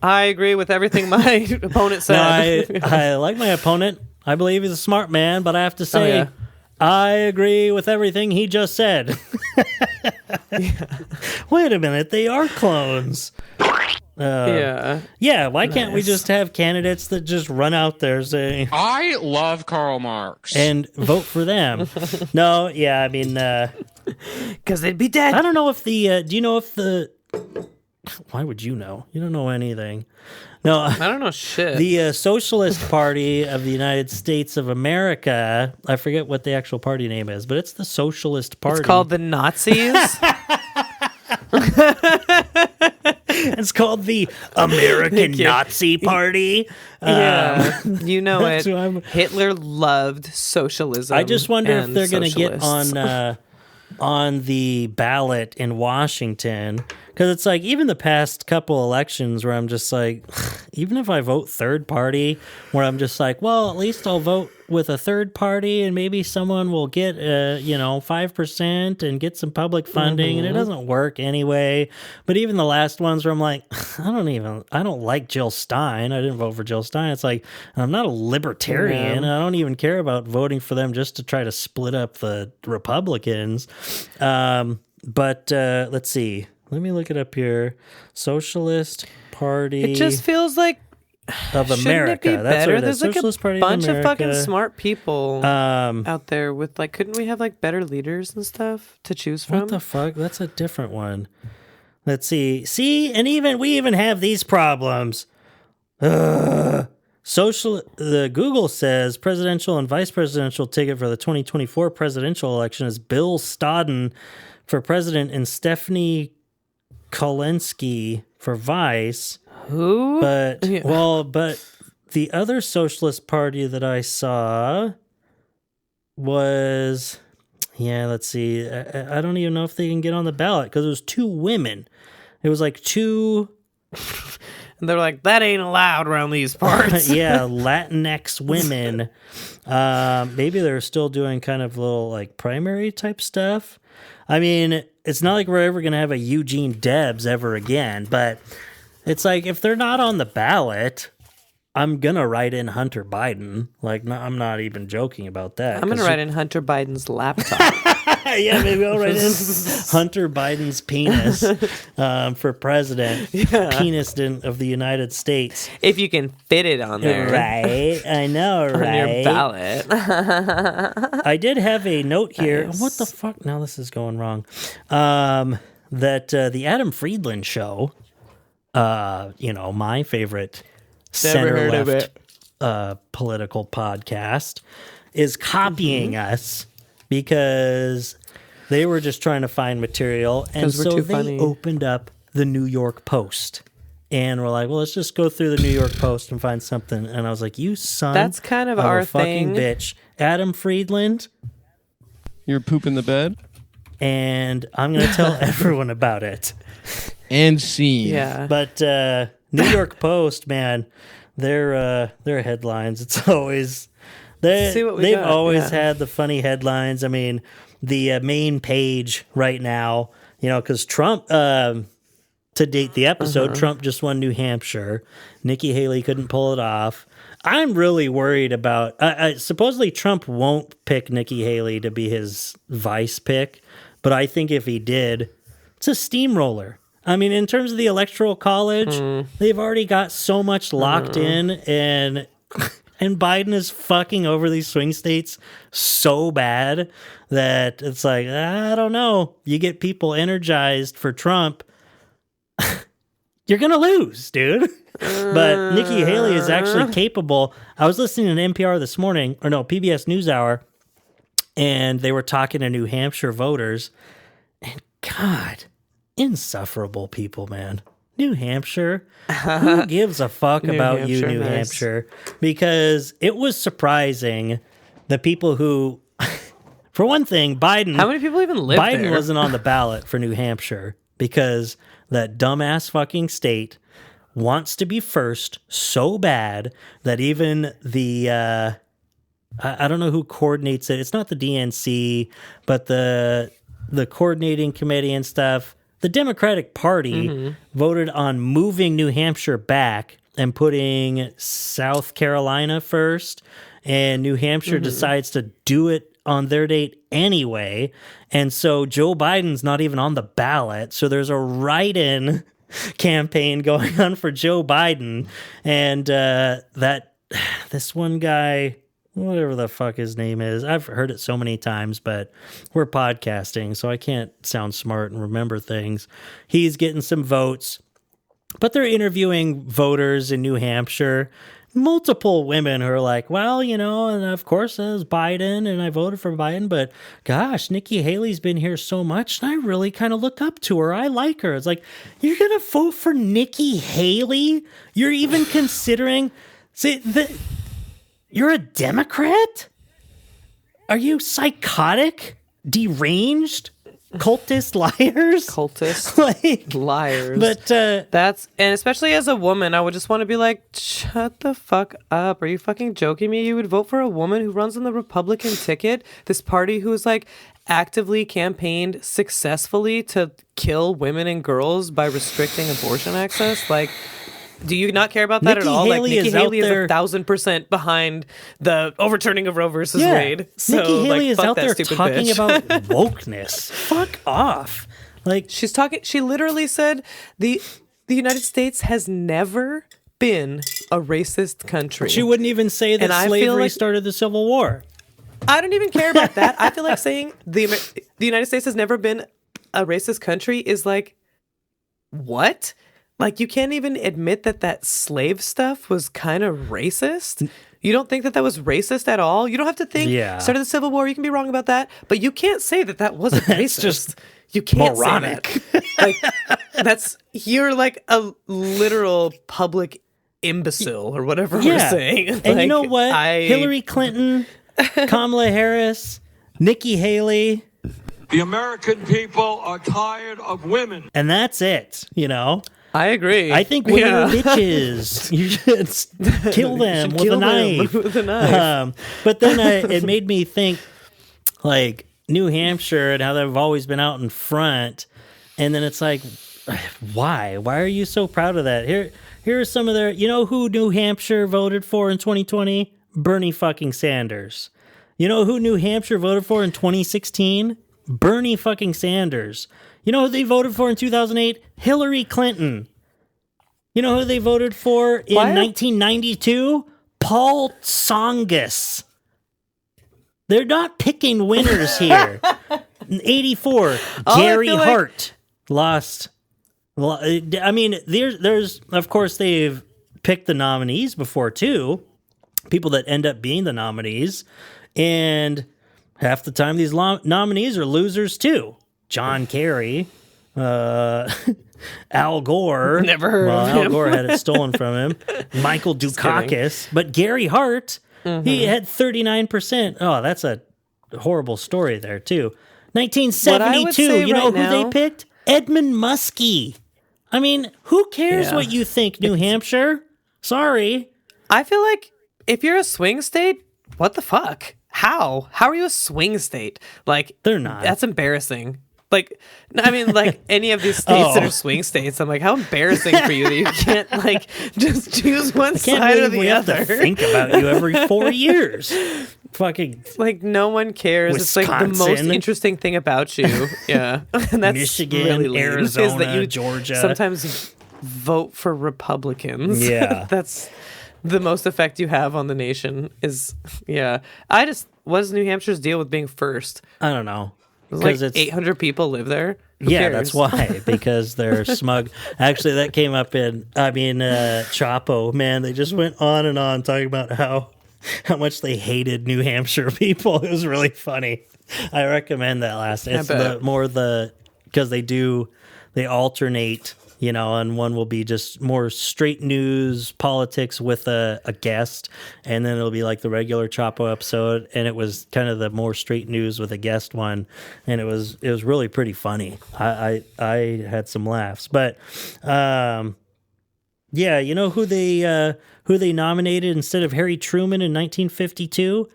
I agree with everything my opponent said. No, I like my opponent. I believe he's a smart man, but I have to say, yeah. I agree with everything he just said. Wait a minute, they are clones. Yeah. Yeah, why can't we just have candidates that just run out there saying, I love Karl Marx. and vote for them? No, yeah, I mean, because they'd be dead. I don't know if do you know if why would you know? You don't know anything. No, I don't know shit. The Socialist Party of the United States of America, I forget what the actual party name is, but it's the Socialist Party. It's called the Nazis. And It's called the American Nazi Party. Yeah, you know that's it. who I'm- Hitler loved socialism. I just wonder if and they're going to get socialists. on the ballot in Washington, because it's like even the past couple elections where I'm just like, even if I vote third party, where I'm just like, well, at least I'll vote with a third party and maybe someone will get 5% and get some public funding, and it doesn't work anyway. But even the last ones where I'm like, I don't like Jill Stein. I didn't vote for Jill Stein. It's like, I'm not a libertarian. I don't even care about voting for them just to try to split up the Republicans. But let's see. Let me look it up here. Socialist Party It just feels like of shouldn't America. it be That's better? what it is. There's like Socialist a Party of bunch of America. fucking smart people Um, out there with like, couldn't we have like better leaders and stuff to choose from? What the fuck? That's a different one. Let's see. See, and we even have these problems. The Google says presidential and vice presidential ticket for the 2024 presidential election is Bill Stodden for president and Stephanie Kolensky for vice. Who? But but the other socialist party that I saw was, let's see. I don't even know if they can get on the ballot because it was two women. It was like two. And they're like, that ain't allowed around these parts. Latinx women. Maybe they're still doing kind of little like primary type stuff. I mean, it's not like we're ever going to have a Eugene Debs ever again, but it's like if they're not on the ballot, I'm going to write in Hunter Biden. Like, no, I'm not even joking about that. I'm going to write in Hunter Biden's laptop. Yeah, maybe I'll write in Hunter Biden's penis for president. Yeah. Penis of the United States. If you can fit it on there. Right. I know, right? On your ballot. I did have a note here. Nice. What the fuck? Now this is going wrong. That the Adam Friedland show, my favorite center-left political podcast, is copying us because they were just trying to find material. And 'Cause we're so too they funny. opened up the New York Post. And we're like, well, let's just go through the New York Post and find something. And I was like, you son That's kind of a our fucking thing. bitch. Adam Friedland. You're pooping the bed? And I'm going to tell everyone about it. And scene. Yeah. But New York Post, man, their headlines, it's always... See what we They've got, always yeah. had the funny headlines. I mean, the main page right now, because Trump, to date the episode, Trump just won New Hampshire. Nikki Haley couldn't pull it off. I'm really worried about, supposedly Trump won't pick Nikki Haley to be his vice pick, but I think if he did, it's a steamroller. I mean, in terms of the Electoral College, they've already got so much locked in, and Biden is fucking over these swing states so bad that it's like, I don't know. You get people energized for Trump, you're going to lose, dude. But Nikki Haley is actually capable. I was listening to NPR this morning, PBS NewsHour, and they were talking to New Hampshire voters. And God, insufferable people, man. New Hampshire. Who gives a fuck about you, New Hampshire? Because it was surprising the people who, for one thing, Biden. How many people even live Biden there? wasn't on the ballot for New Hampshire because that dumbass fucking state wants to be first so bad that even the I don't know who coordinates it. It's not the DNC, but the coordinating committee and stuff. The Democratic Party voted on moving New Hampshire back and putting South Carolina first, and New Hampshire decides to do it on their date anyway. And so Joe Biden's not even on the ballot. So there's a write-in campaign going on for Joe Biden. And this one guy, whatever the fuck his name is, I've heard it so many times, but we're podcasting, so I can't sound smart and remember things. He's getting some votes, but they're interviewing voters in New Hampshire. multiple women who are like, well, you know, and of course it was Biden and I voted for Biden, but gosh, Nikki Haley's been here so much and I really kind of look up to her. I like her. It's like, you're going to vote for Nikki Haley? You're even considering, you're a Democrat? Are you psychotic? Deranged? Cultist liars? Cultist like, liars. But and especially as a woman, I would just want to be like, shut the fuck up. Are you fucking joking me? You would vote for a woman who runs on the Republican ticket? This party who is like actively campaigned successfully to kill women and girls by restricting abortion access? Like, do you not care about that Nikki at all? Haley Nikki Haley is there... 1,000% behind the overturning of Roe versus Wade. So, Nikki Haley is out there talking bitch. about wokeness. Fuck off. Like, she's talking. She literally said the United States has never been a racist country. She wouldn't even say that slavery started the Civil War. I don't even care about that. I feel like saying the United States has never been a racist country is like, what? Like, you can't even admit that slave stuff was kind of racist? You don't think that was racist at all? You don't have to think, started the Civil War, you can be wrong about that, but you can't say that wasn't racist. It's just you can't moronic. say that. Like, you're like a literal public imbecile or whatever we're saying. And like, you know what? Hillary Clinton, Kamala Harris, Nikki Haley. The American people are tired of women. And that's it, you know? I agree. I think women are bitches. You should kill them with a knife. With a knife. But then it made me think, like, New Hampshire and how they've always been out in front. And then it's like, why? Why are you so proud of that? Here are some of their... You know who New Hampshire voted for in 2020? Bernie fucking Sanders. You know who New Hampshire voted for in 2016? Bernie fucking Sanders. You know who they voted for in 2008? Hillary Clinton. You know who they voted for in 1992? Paul Tsongas. They're not picking winners here. 84, Gary Hart lost. I mean, there's of course they've picked the nominees before too. People that end up being the nominees, and half the time these nominees are losers too. John Kerry, Al Gore. Never heard of him. Al Gore had it stolen from him. Michael Dukakis. But Gary Hart, he had 39%. Oh, that's a horrible story there, too. 1972, you know who they picked? Edmund Muskie. I mean, who cares what you think, New Hampshire? Sorry. I feel like if you're a swing state, what the fuck? How are you a swing state? Like, they're not. That's embarrassing. Like, I mean, like any of these states that are swing states, I'm like, how embarrassing for you that you can't like just choose one side or the other. Have to think about you every 4 years. Fucking like no one cares. Wisconsin. It's like the most interesting thing about you. Yeah, and that's Michigan, really lame, Arizona, is that you Georgia. Sometimes vote for Republicans. Yeah, that's the most effect you have on the nation. Is what's New Hampshire's deal with being first? I don't know. Because like 800 people live there. Who cares? That's why. Because they're smug. Actually, that came up in Chapo. Man, they just went on and on talking about how much they hated New Hampshire people. It was really funny. I recommend that last. It's because they alternate. You know, and one will be just more straight news, politics with a guest, and then it'll be like the regular Chapo episode, and it was kind of the more straight news with a guest one, and it was really pretty funny. I had some laughs, but you know who they nominated instead of Harry Truman in 1952?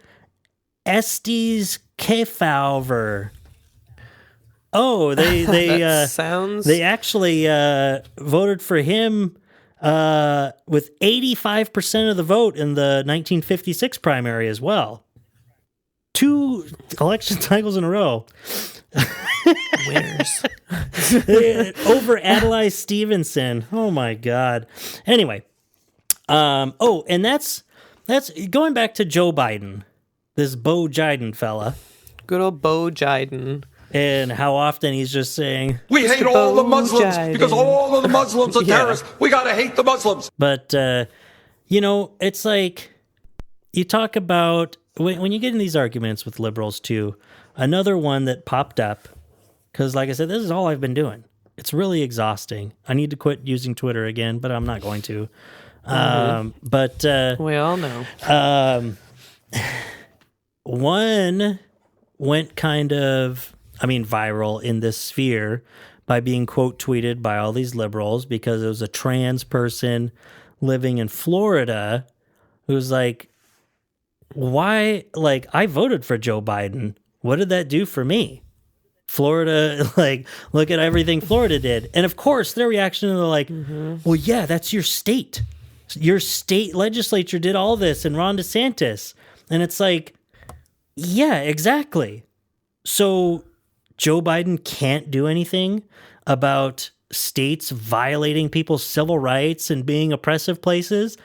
Estes Kefauver. Oh, they actually voted for him with 85% of the vote in the 1956 primary as well. 2 election cycles in a row. Winners. Over Adlai Stevenson. Oh my God. Anyway. And that's going back to Joe Biden, this Bo Jiden fella. Good old Bo Jiden. And how often he's just saying, we hate all the Muslims because all of the Muslims are terrorists. We got to hate the Muslims. But you know, it's like you talk about when you get in these arguments with liberals too. Another one that popped up, because like I said, this is all I've been doing. It's really exhausting. I need to quit using Twitter again, but I'm not going to. But we all know. One went kind of, viral in this sphere by being quote tweeted by all these liberals because it was a trans person living in Florida who's like, why? Like, I voted for Joe Biden. What did that do for me? Florida, like, look at everything Florida did. And of course, their reaction is like, well, yeah, that's your state. Your state legislature did all this and Ron DeSantis. And it's like, yeah, exactly. So Joe Biden can't do anything about states violating people's civil rights and being oppressive places.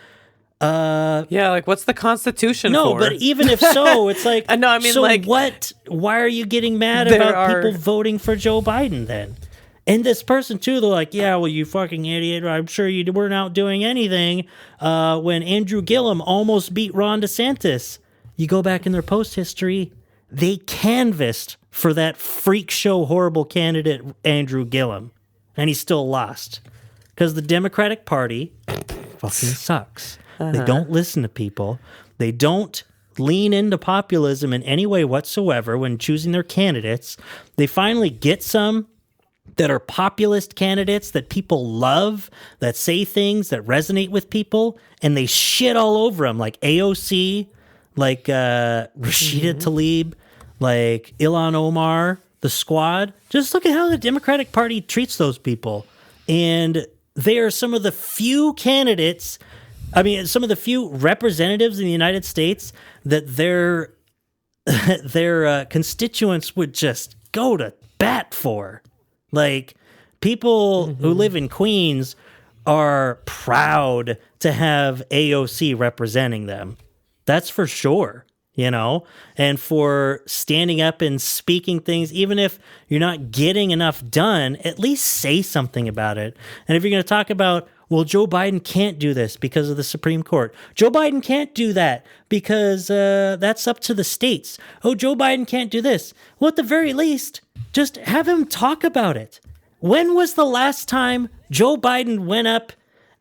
Like what's the Constitution no, for? but even if so, it's like, so like, what? Why are you getting mad about people voting for Joe Biden then? And this person too, they're like, yeah, well, you fucking idiot. I'm sure you weren't out doing anything when Andrew Gillum almost beat Ron DeSantis. You go back in their post history, they canvassed for that freak show horrible candidate, Andrew Gillum, and he still lost because the Democratic Party fucking sucks. They don't listen to people. They don't lean into populism in any way whatsoever when choosing their candidates. They finally get some that are populist candidates that people love, that say things that resonate with people, and they shit all over them, like AOC, like Rashida Tlaib, like Ilhan Omar, the Squad. Just look at how the Democratic Party treats those people. And they are some of the few candidates, some of the few representatives in the United States that their constituents would just go to bat for. Like, people who live in Queens are proud to have AOC representing them. That's for sure, you know? And for standing up and speaking things, even if you're not getting enough done, at least say something about it. And if you're going to talk about, well, Joe Biden can't do this because of the Supreme Court. Joe Biden can't do that because that's up to the states. Oh, Joe Biden can't do this. Well, at the very least, just have him talk about it. When was the last time Joe Biden went up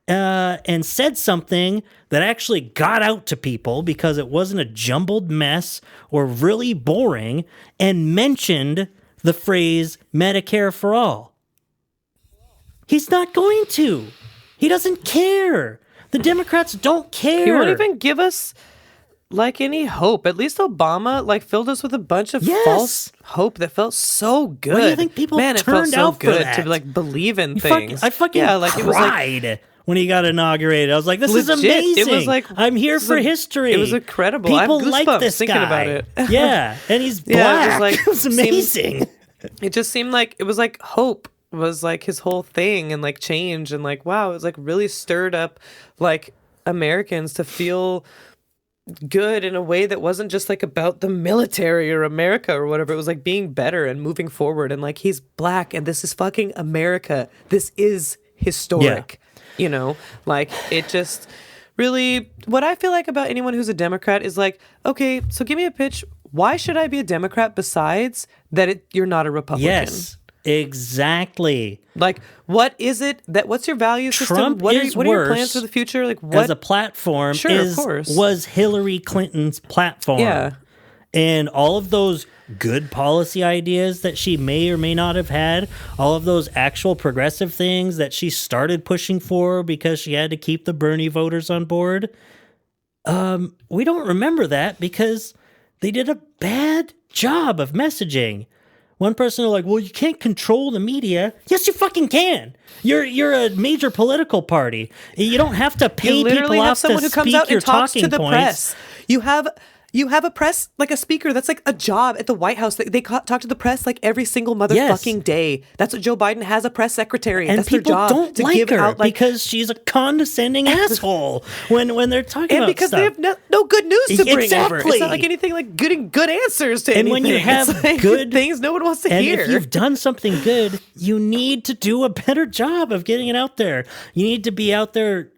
and said something that actually got out to people because it wasn't a jumbled mess or really boring and mentioned the phrase Medicare for all? He's not going to. He doesn't care. The Democrats don't care. He won't even give us like any hope. At least Obama filled us with a bunch of false hope that felt so good. What do you think people turned turned out out good for that? to believe in things? I fucking cried when he got inaugurated. I was like, this is amazing. It was like, I'm here for history. It was incredible. People I have like this thinking guy. about it. Yeah, and he's black. It was amazing. It just seemed like it was like hope was like his whole thing, and like change, and like wow, it was like really stirred up like Americans to feel good in a way that wasn't just like about the military or America or whatever. It was like being better and moving forward, and like he's black and this is fucking America. This is historic. You know, like it just really, what I feel like about anyone who's a Democrat is like, okay, so give me a pitch. Why should I be a Democrat besides that you're not a Republican? Yes, exactly. Like, what is it what's your value system? Trump What are is your plans worse for the future? Like, what as a platform Sure, of course. was Hillary Clinton's platform. Yeah. And all of those good policy ideas that she may or may not have had, all of those actual progressive things that she started pushing for because she had to keep the Bernie voters on board, we don't remember that because they did a bad job of messaging. One person was like, well, you can't control the media. Yes, you fucking can. You're a major political party. You don't have to pay people off to speak your talking points. Press. You have a press, like a speaker, that's like a job at the White House. They talk to the press like every single motherfucking day. That's what Joe Biden has, a press secretary. And that's people their job, don't to like give her out, like, because she's a condescending asshole when they're talking and about because stuff. they have no good news to bring over. Exactly. It's not like anything like good answers to anything. And when you have it's like good things no one wants to and hear. if you've done something good, you need to do a better job of getting it out there. You need to be out there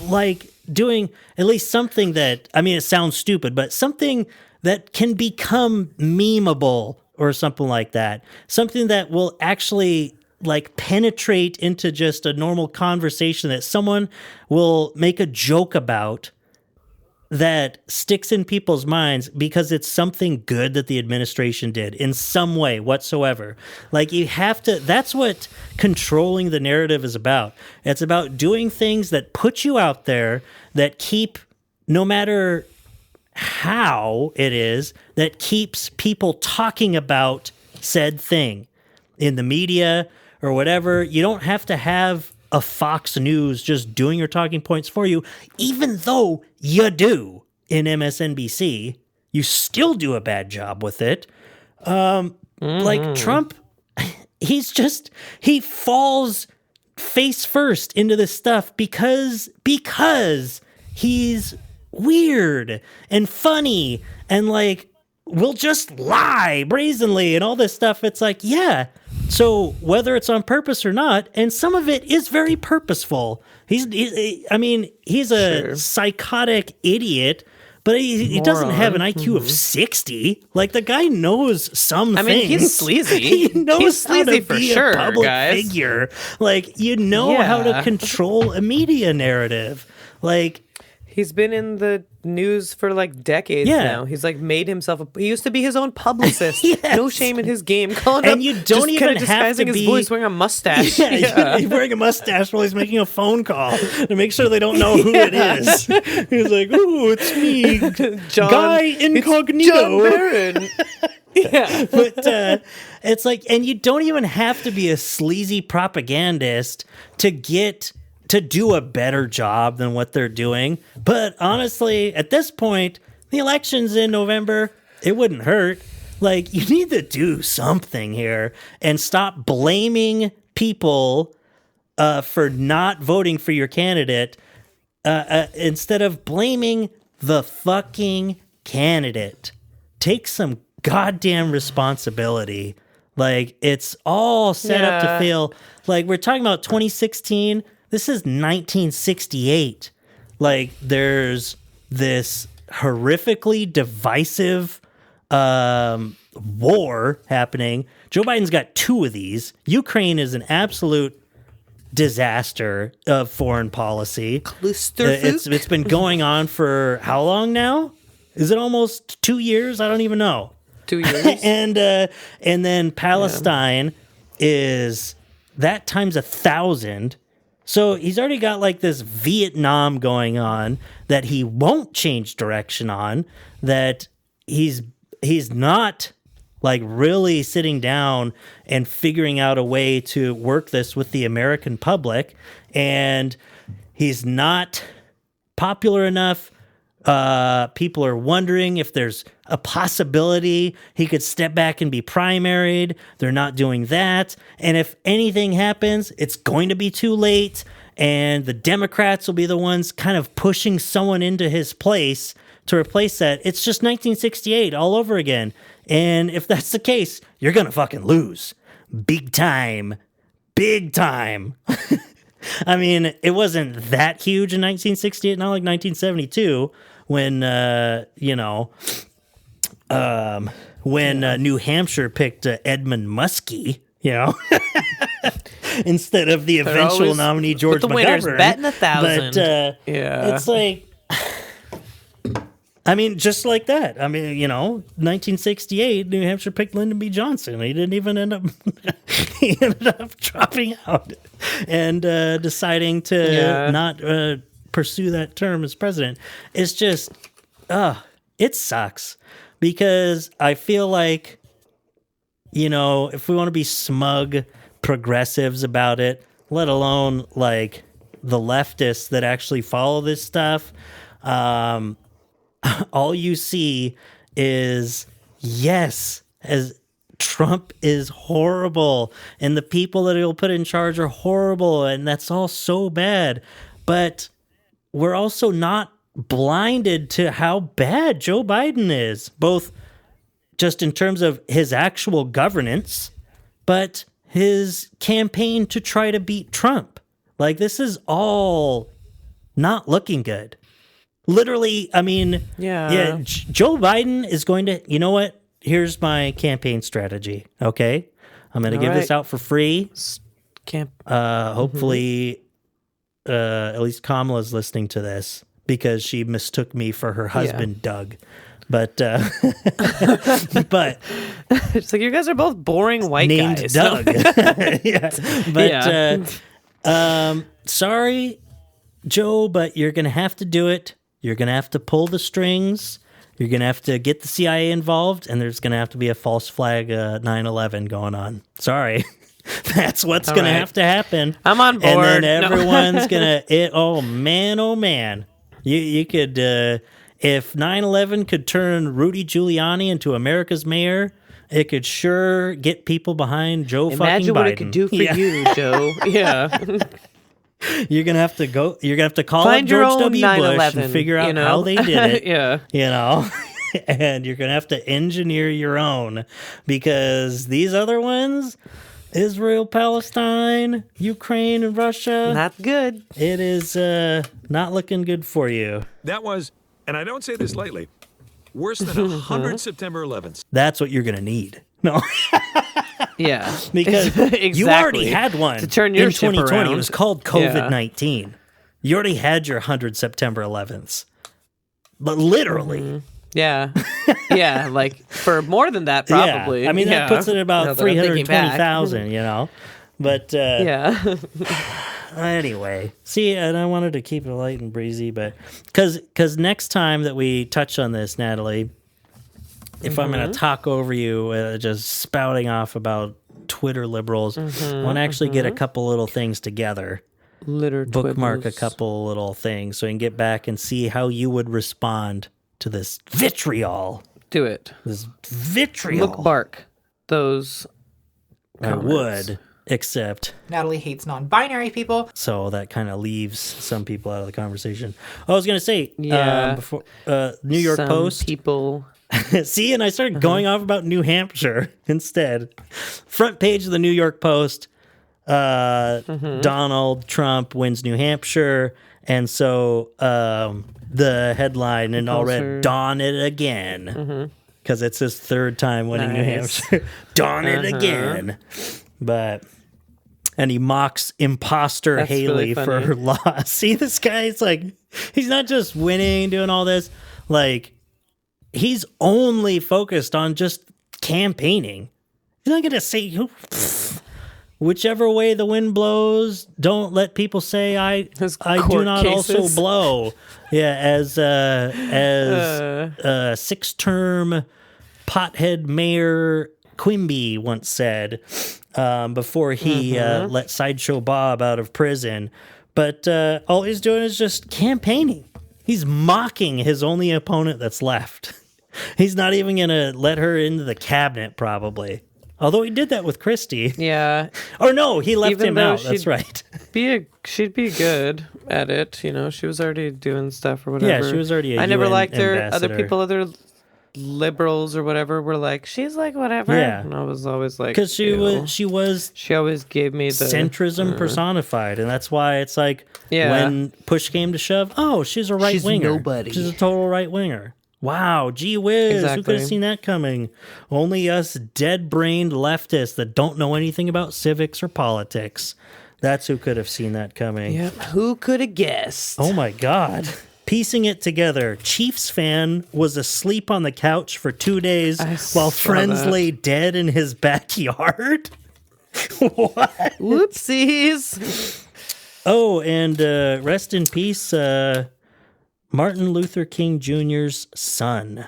like doing at least something that, I mean, it sounds stupid, but something that can become memeable or something like that. Something that will actually like penetrate into just a normal conversation that someone will make a joke about that sticks in people's minds because it's something good that the administration did in some way whatsoever. Like you have to, that's what controlling the narrative is about. It's about doing things that put you out there, that keep, no matter how it is, that keeps people talking about said thing in the media or whatever. You don't have to have a Fox News just doing your talking points for you, even though you do in MSNBC. You still do a bad job with it. Like Trump, he falls face first into this stuff because he's weird and funny and like will just lie brazenly and all this stuff. It's like, yeah. So whether it's on purpose or not, and some of it is very purposeful. He's a psychotic idiot, but he doesn't have an IQ of 60. Like the guy knows some things. I mean, he's sleazy. He knows he's sleazy how to for be sure, a public guys. figure. Like you know how to control a media narrative. Like he's been in the news for like decades now. He's like made himself. He used to be his own publicist. No shame in his game. Calling and up, you don't just even kinda have disguising to his be voice, wearing a mustache. He's wearing a mustache while he's making a phone call to make sure they don't know who it is. He's like, "Ooh, it's me, John, Guy Incognito." John Barron. Yeah, but it's like, and you don't even have to be a sleazy propagandist to do a better job than what they're doing. But honestly, at this point, the election's in November. It wouldn't hurt. Like, you need to do something here and stop blaming people for not voting for your candidate instead of blaming the fucking candidate. Take some goddamn responsibility. Like, it's all set up to fail. Like, we're talking about 2016. This is 1968. Like, there's this horrifically divisive war happening. Joe Biden's got two of these. Ukraine is an absolute disaster of foreign policy. It's been going on for how long now? Is it almost 2 years? I don't even know. 2 years. and then Palestine is that times 1,000. So he's already got like this Vietnam going on that he won't change direction on, that he's not like really sitting down and figuring out a way to work this with the American public, and he's not popular enough. People are wondering if there's a possibility he could step back and be primaried. They're not doing that. And if anything happens, it's going to be too late. And the Democrats will be the ones kind of pushing someone into his place to replace that. It's just 1968 all over again. And if that's the case, you're going to fucking lose. Big time. Big time. I mean, it wasn't that huge in 1968, not like 1972. When New Hampshire picked Edmund Muskie, instead of the eventual nominee George McGovern. The winners betting 1,000. But it's like, I mean, just like that. I mean, 1968, New Hampshire picked Lyndon B. Johnson. He didn't even end up. He ended up dropping out and deciding to not pursue that term as president. It's just, it sucks because I feel like, if we want to be smug progressives about it, let alone like the leftists that actually follow this stuff, all you see is, yes, as Trump is horrible and the people that he'll put in charge are horrible and that's all so bad. But we're also not blinded to how bad Joe Biden is, both just in terms of his actual governance, but his campaign to try to beat Trump. Like, this is all not looking good. Literally, I mean, Joe Biden is going to, you know what? Here's my campaign strategy, okay? I'm going to give this out for free. Hopefully, at least Kamala's listening to this because she mistook me for her husband, Doug. But it's like you guys are both boring white named guys. Doug. Sorry, Joe, but you're gonna have to do it. You're gonna have to pull the strings. You're gonna have to get the CIA involved, and there's gonna have to be a false flag 9/11 going on. Sorry. That's what's going to have to happen. I'm on board. And then everyone's going to... Oh, man. You could... if 9/11 could turn Rudy Giuliani into America's mayor, it could sure get people behind Joe fucking Biden. Imagine what it could do for you, Joe. Yeah. You're going to have to go... You're going to have to call Find up your George own W. 9/11, Bush and figure out how they did it. Yeah. You know? And you're going to have to engineer your own because these other ones... Israel, Palestine, Ukraine, and Russia. Not good. It is not looking good for you. That was, and I don't say this lightly, worse than 100 September 11th. That's what you're going to need. No. Yeah. Because exactly. You already had one to turn your in 2020. around. It was called COVID-19. You already had your 100 September 11ths. But literally. Mm-hmm. Yeah. Yeah, like for more than that, probably. Yeah. I mean, that puts it at about 320,000, you know? But, yeah. Anyway, see, and I wanted to keep it light and breezy, but because next time that we touch on this, Natalie, if I'm going to talk over you, just spouting off about Twitter liberals, I want to actually get a couple little things together. Bookmark a couple little things so I can get back and see how you would respond to this vitriol. Do it. This vitriol. Bookmark those comments. I would, except Natalie hates non-binary people. So that kind of leaves some people out of the conversation. I was going to say, before New York some Post. People. See, and I started going off about New Hampshire instead. Front page of the New York Post. Donald Trump wins New Hampshire, and so the headline, and I'll read "Dawn it again" because it's his third time winning New Hampshire. Dawn it again, and he mocks imposter Haley really for her loss. See, this guy, it's like he's not just winning, doing all this, like he's only focused on just campaigning. He's not gonna say who. Whichever way the wind blows, don't let people say I do not cases. also blow. Yeah, as 6-term pothead Mayor Quimby once said before he let Sideshow Bob out of prison. But all he's doing is just campaigning. He's mocking his only opponent that's left. He's not even going to let her into the cabinet, probably. Although he did that with Christie. Yeah. Or no, he left him out. That's right. She'd be good at it. You know, she was already doing stuff or whatever. Yeah, she was already I never UN liked her. ambassador. Other people, other liberals or whatever were like, she's like whatever. Yeah. And I was always like, because she always gave me the centrism personified, and that's why it's like when push came to shove, she's a right winger. Nobody. She's a total right winger. Wow, gee whiz, Exactly. who could have seen that coming? Only us dead-brained leftists that don't know anything about civics or politics. That's who could have seen that coming. Yep, who could have guessed? Oh my God. Piecing it together, Chiefs fan was asleep on the couch for 2 days while friends lay dead in his backyard? What? Whoopsies. Oh, and rest in peace, Martin Luther King Jr.'s son.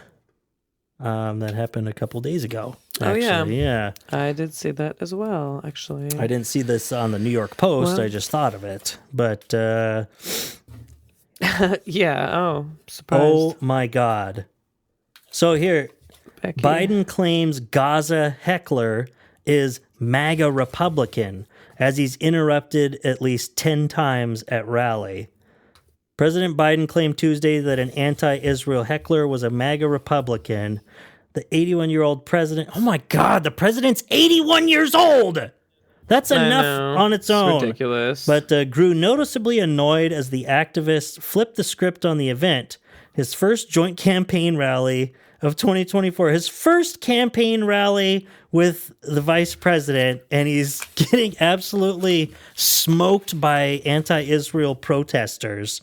That happened a couple days ago. Actually. Yeah. I did see that as well, actually. I didn't see this on the New York Post. I just thought of it. But, yeah. Oh, surprised. Oh, my God. So here, Becky. Biden claims Gaza heckler is MAGA Republican as he's interrupted at least 10 times at rally. President Biden claimed Tuesday that an anti-Israel heckler was a MAGA Republican. The 81-year-old president... Oh, my God, the president's 81 years old! That's I enough know. on its It's own. ridiculous. But grew noticeably annoyed as the activist flipped the script on the event. His first joint campaign rally of 2024. His first campaign rally with the vice president, and he's getting absolutely smoked by anti-Israel protesters.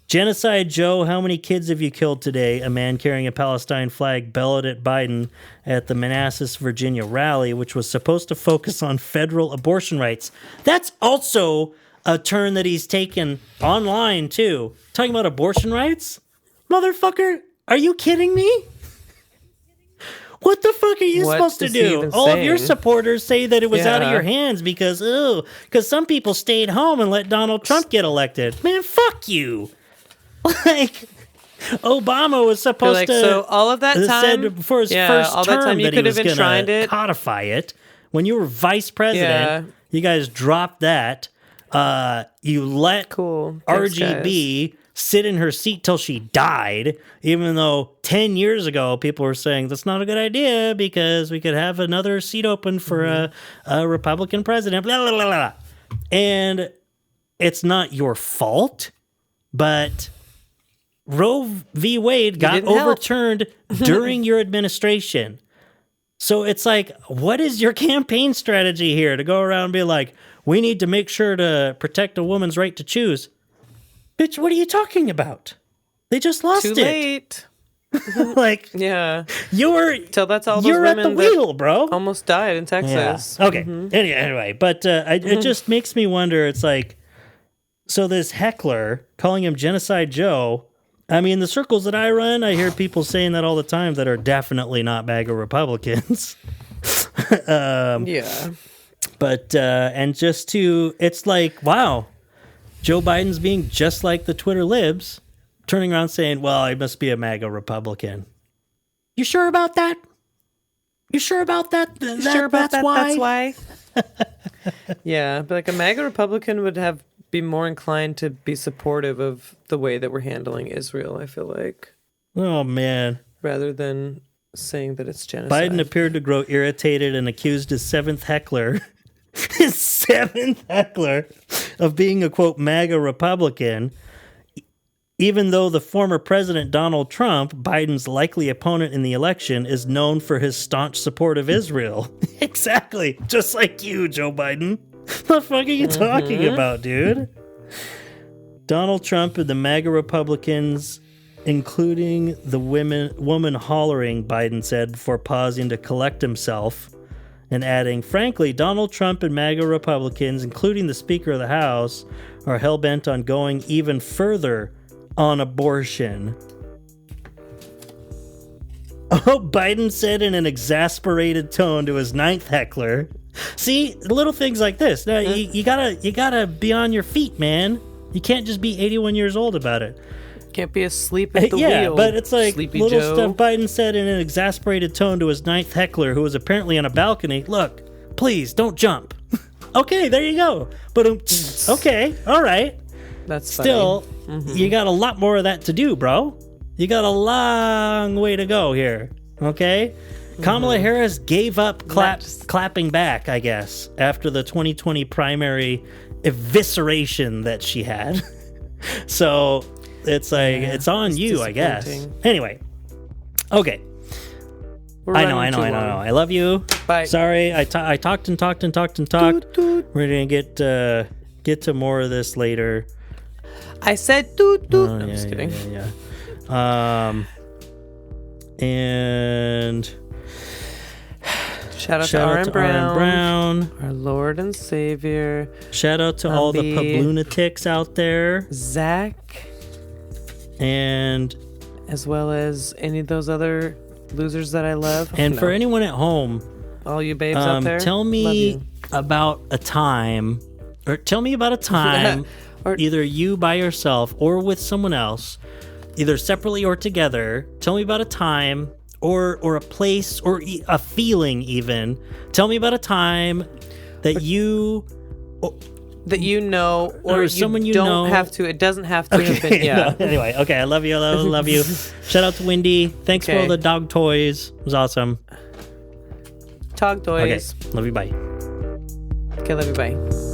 Genocide Joe, how many kids have you killed today? A man carrying a Palestine flag bellowed at Biden at the Manassas, Virginia rally, which was supposed to focus on federal abortion rights. That's also a turn that he's taken online, too. Talking about abortion rights? Motherfucker, are you kidding me? What the fuck are you What supposed to is he do? even All of your saying? supporters say that it was out of Yeah. your hands because some people stayed home and let Donald Trump get elected. Man, fuck you. Like, Obama was supposed like, to. so all of that time- said before his yeah, first all that term time you that he could was have going enshrined to it. codify it. When you were vice president, Yeah. you guys dropped that. You let Thanks, RGB sit in her seat till she died, even though 10 years ago people were saying that's not a good idea because we could have another seat open for a Republican president. Blah, blah, blah, blah. And it's not your fault, but Roe v. Wade got didn't help. overturned during your administration. So it's like, what is your campaign strategy here to go around and be like, we need to make sure to protect a woman's right to choose? Bitch, what are you talking about? They just lost Too it. late. Like, Yeah. you're That's all those you're at the women that wheel, bro. almost died in Texas. Yeah. Okay. Mhm. Anyway, but it just makes me wonder. It's like, so this heckler calling him Genocide Joe. I mean, the circles that I run, I hear people saying that all the time that are definitely not MAGA Republicans. Yeah. But and just to, it's like, wow, Joe Biden's being just like the Twitter libs, turning around saying, well, I must be a MAGA Republican. You sure about that? You sure about that? Sure about that's that? why? That's why. Yeah, but like a MAGA Republican would be more inclined to be supportive of the way that we're handling Israel, I feel like. Oh, man. Rather than saying that it's genocide. Biden appeared to grow irritated and accused his seventh heckler of being a, quote, MAGA Republican, even though the former President Donald Trump, Biden's likely opponent in the election, is known for his staunch support of Israel. Exactly. Just like you, Joe Biden. The fuck are you talking about, dude? Donald Trump and the MAGA Republicans, including the woman hollering, Biden said before pausing to collect himself and adding, frankly, Donald Trump and MAGA Republicans, including the Speaker of the House, are hell-bent on going even further on abortion. Oh, Biden said in an exasperated tone to his ninth heckler. See, little things like this. Now, you gotta be on your feet, man. You can't just be 81 years old about it. Can't be asleep at the yeah, wheel. but it's like Sleepy little Joe. stuff Biden said in an exasperated tone to his ninth heckler, who was apparently on a balcony. Look, please don't jump. Okay, there you go. But okay, all right. That's still, funny. you got a lot more of that to do, bro. You got a long way to go here. Okay, Kamala Harris gave up clapping back, I guess, after the 2020 primary evisceration that she had. So it's like it's on you, I guess. Anyway, okay. I know. I love you. Bye. Sorry, I talked and talked. We're gonna get to more of this later. I said toot toot. Oh, I'm just kidding. Yeah. And Shout out to R.M. Brown, our Lord and Savior. Shout out to all the Pablunatics out there. Zach. And as well as any of those other losers that I love. And for anyone at home, all you babes out there, tell me about a time, or either you by yourself or with someone else, either separately or together. Tell me about a time or a place or a feeling even. Tell me about a time that you know, or someone you don't know. have to. It doesn't have to have been. Yeah. No, anyway, okay. I love you. I love you. Shout out to Wendy. Thanks for all the dog toys. It was awesome. Dog toys. Okay. Love you. Bye. Okay. Okay, love you. Bye.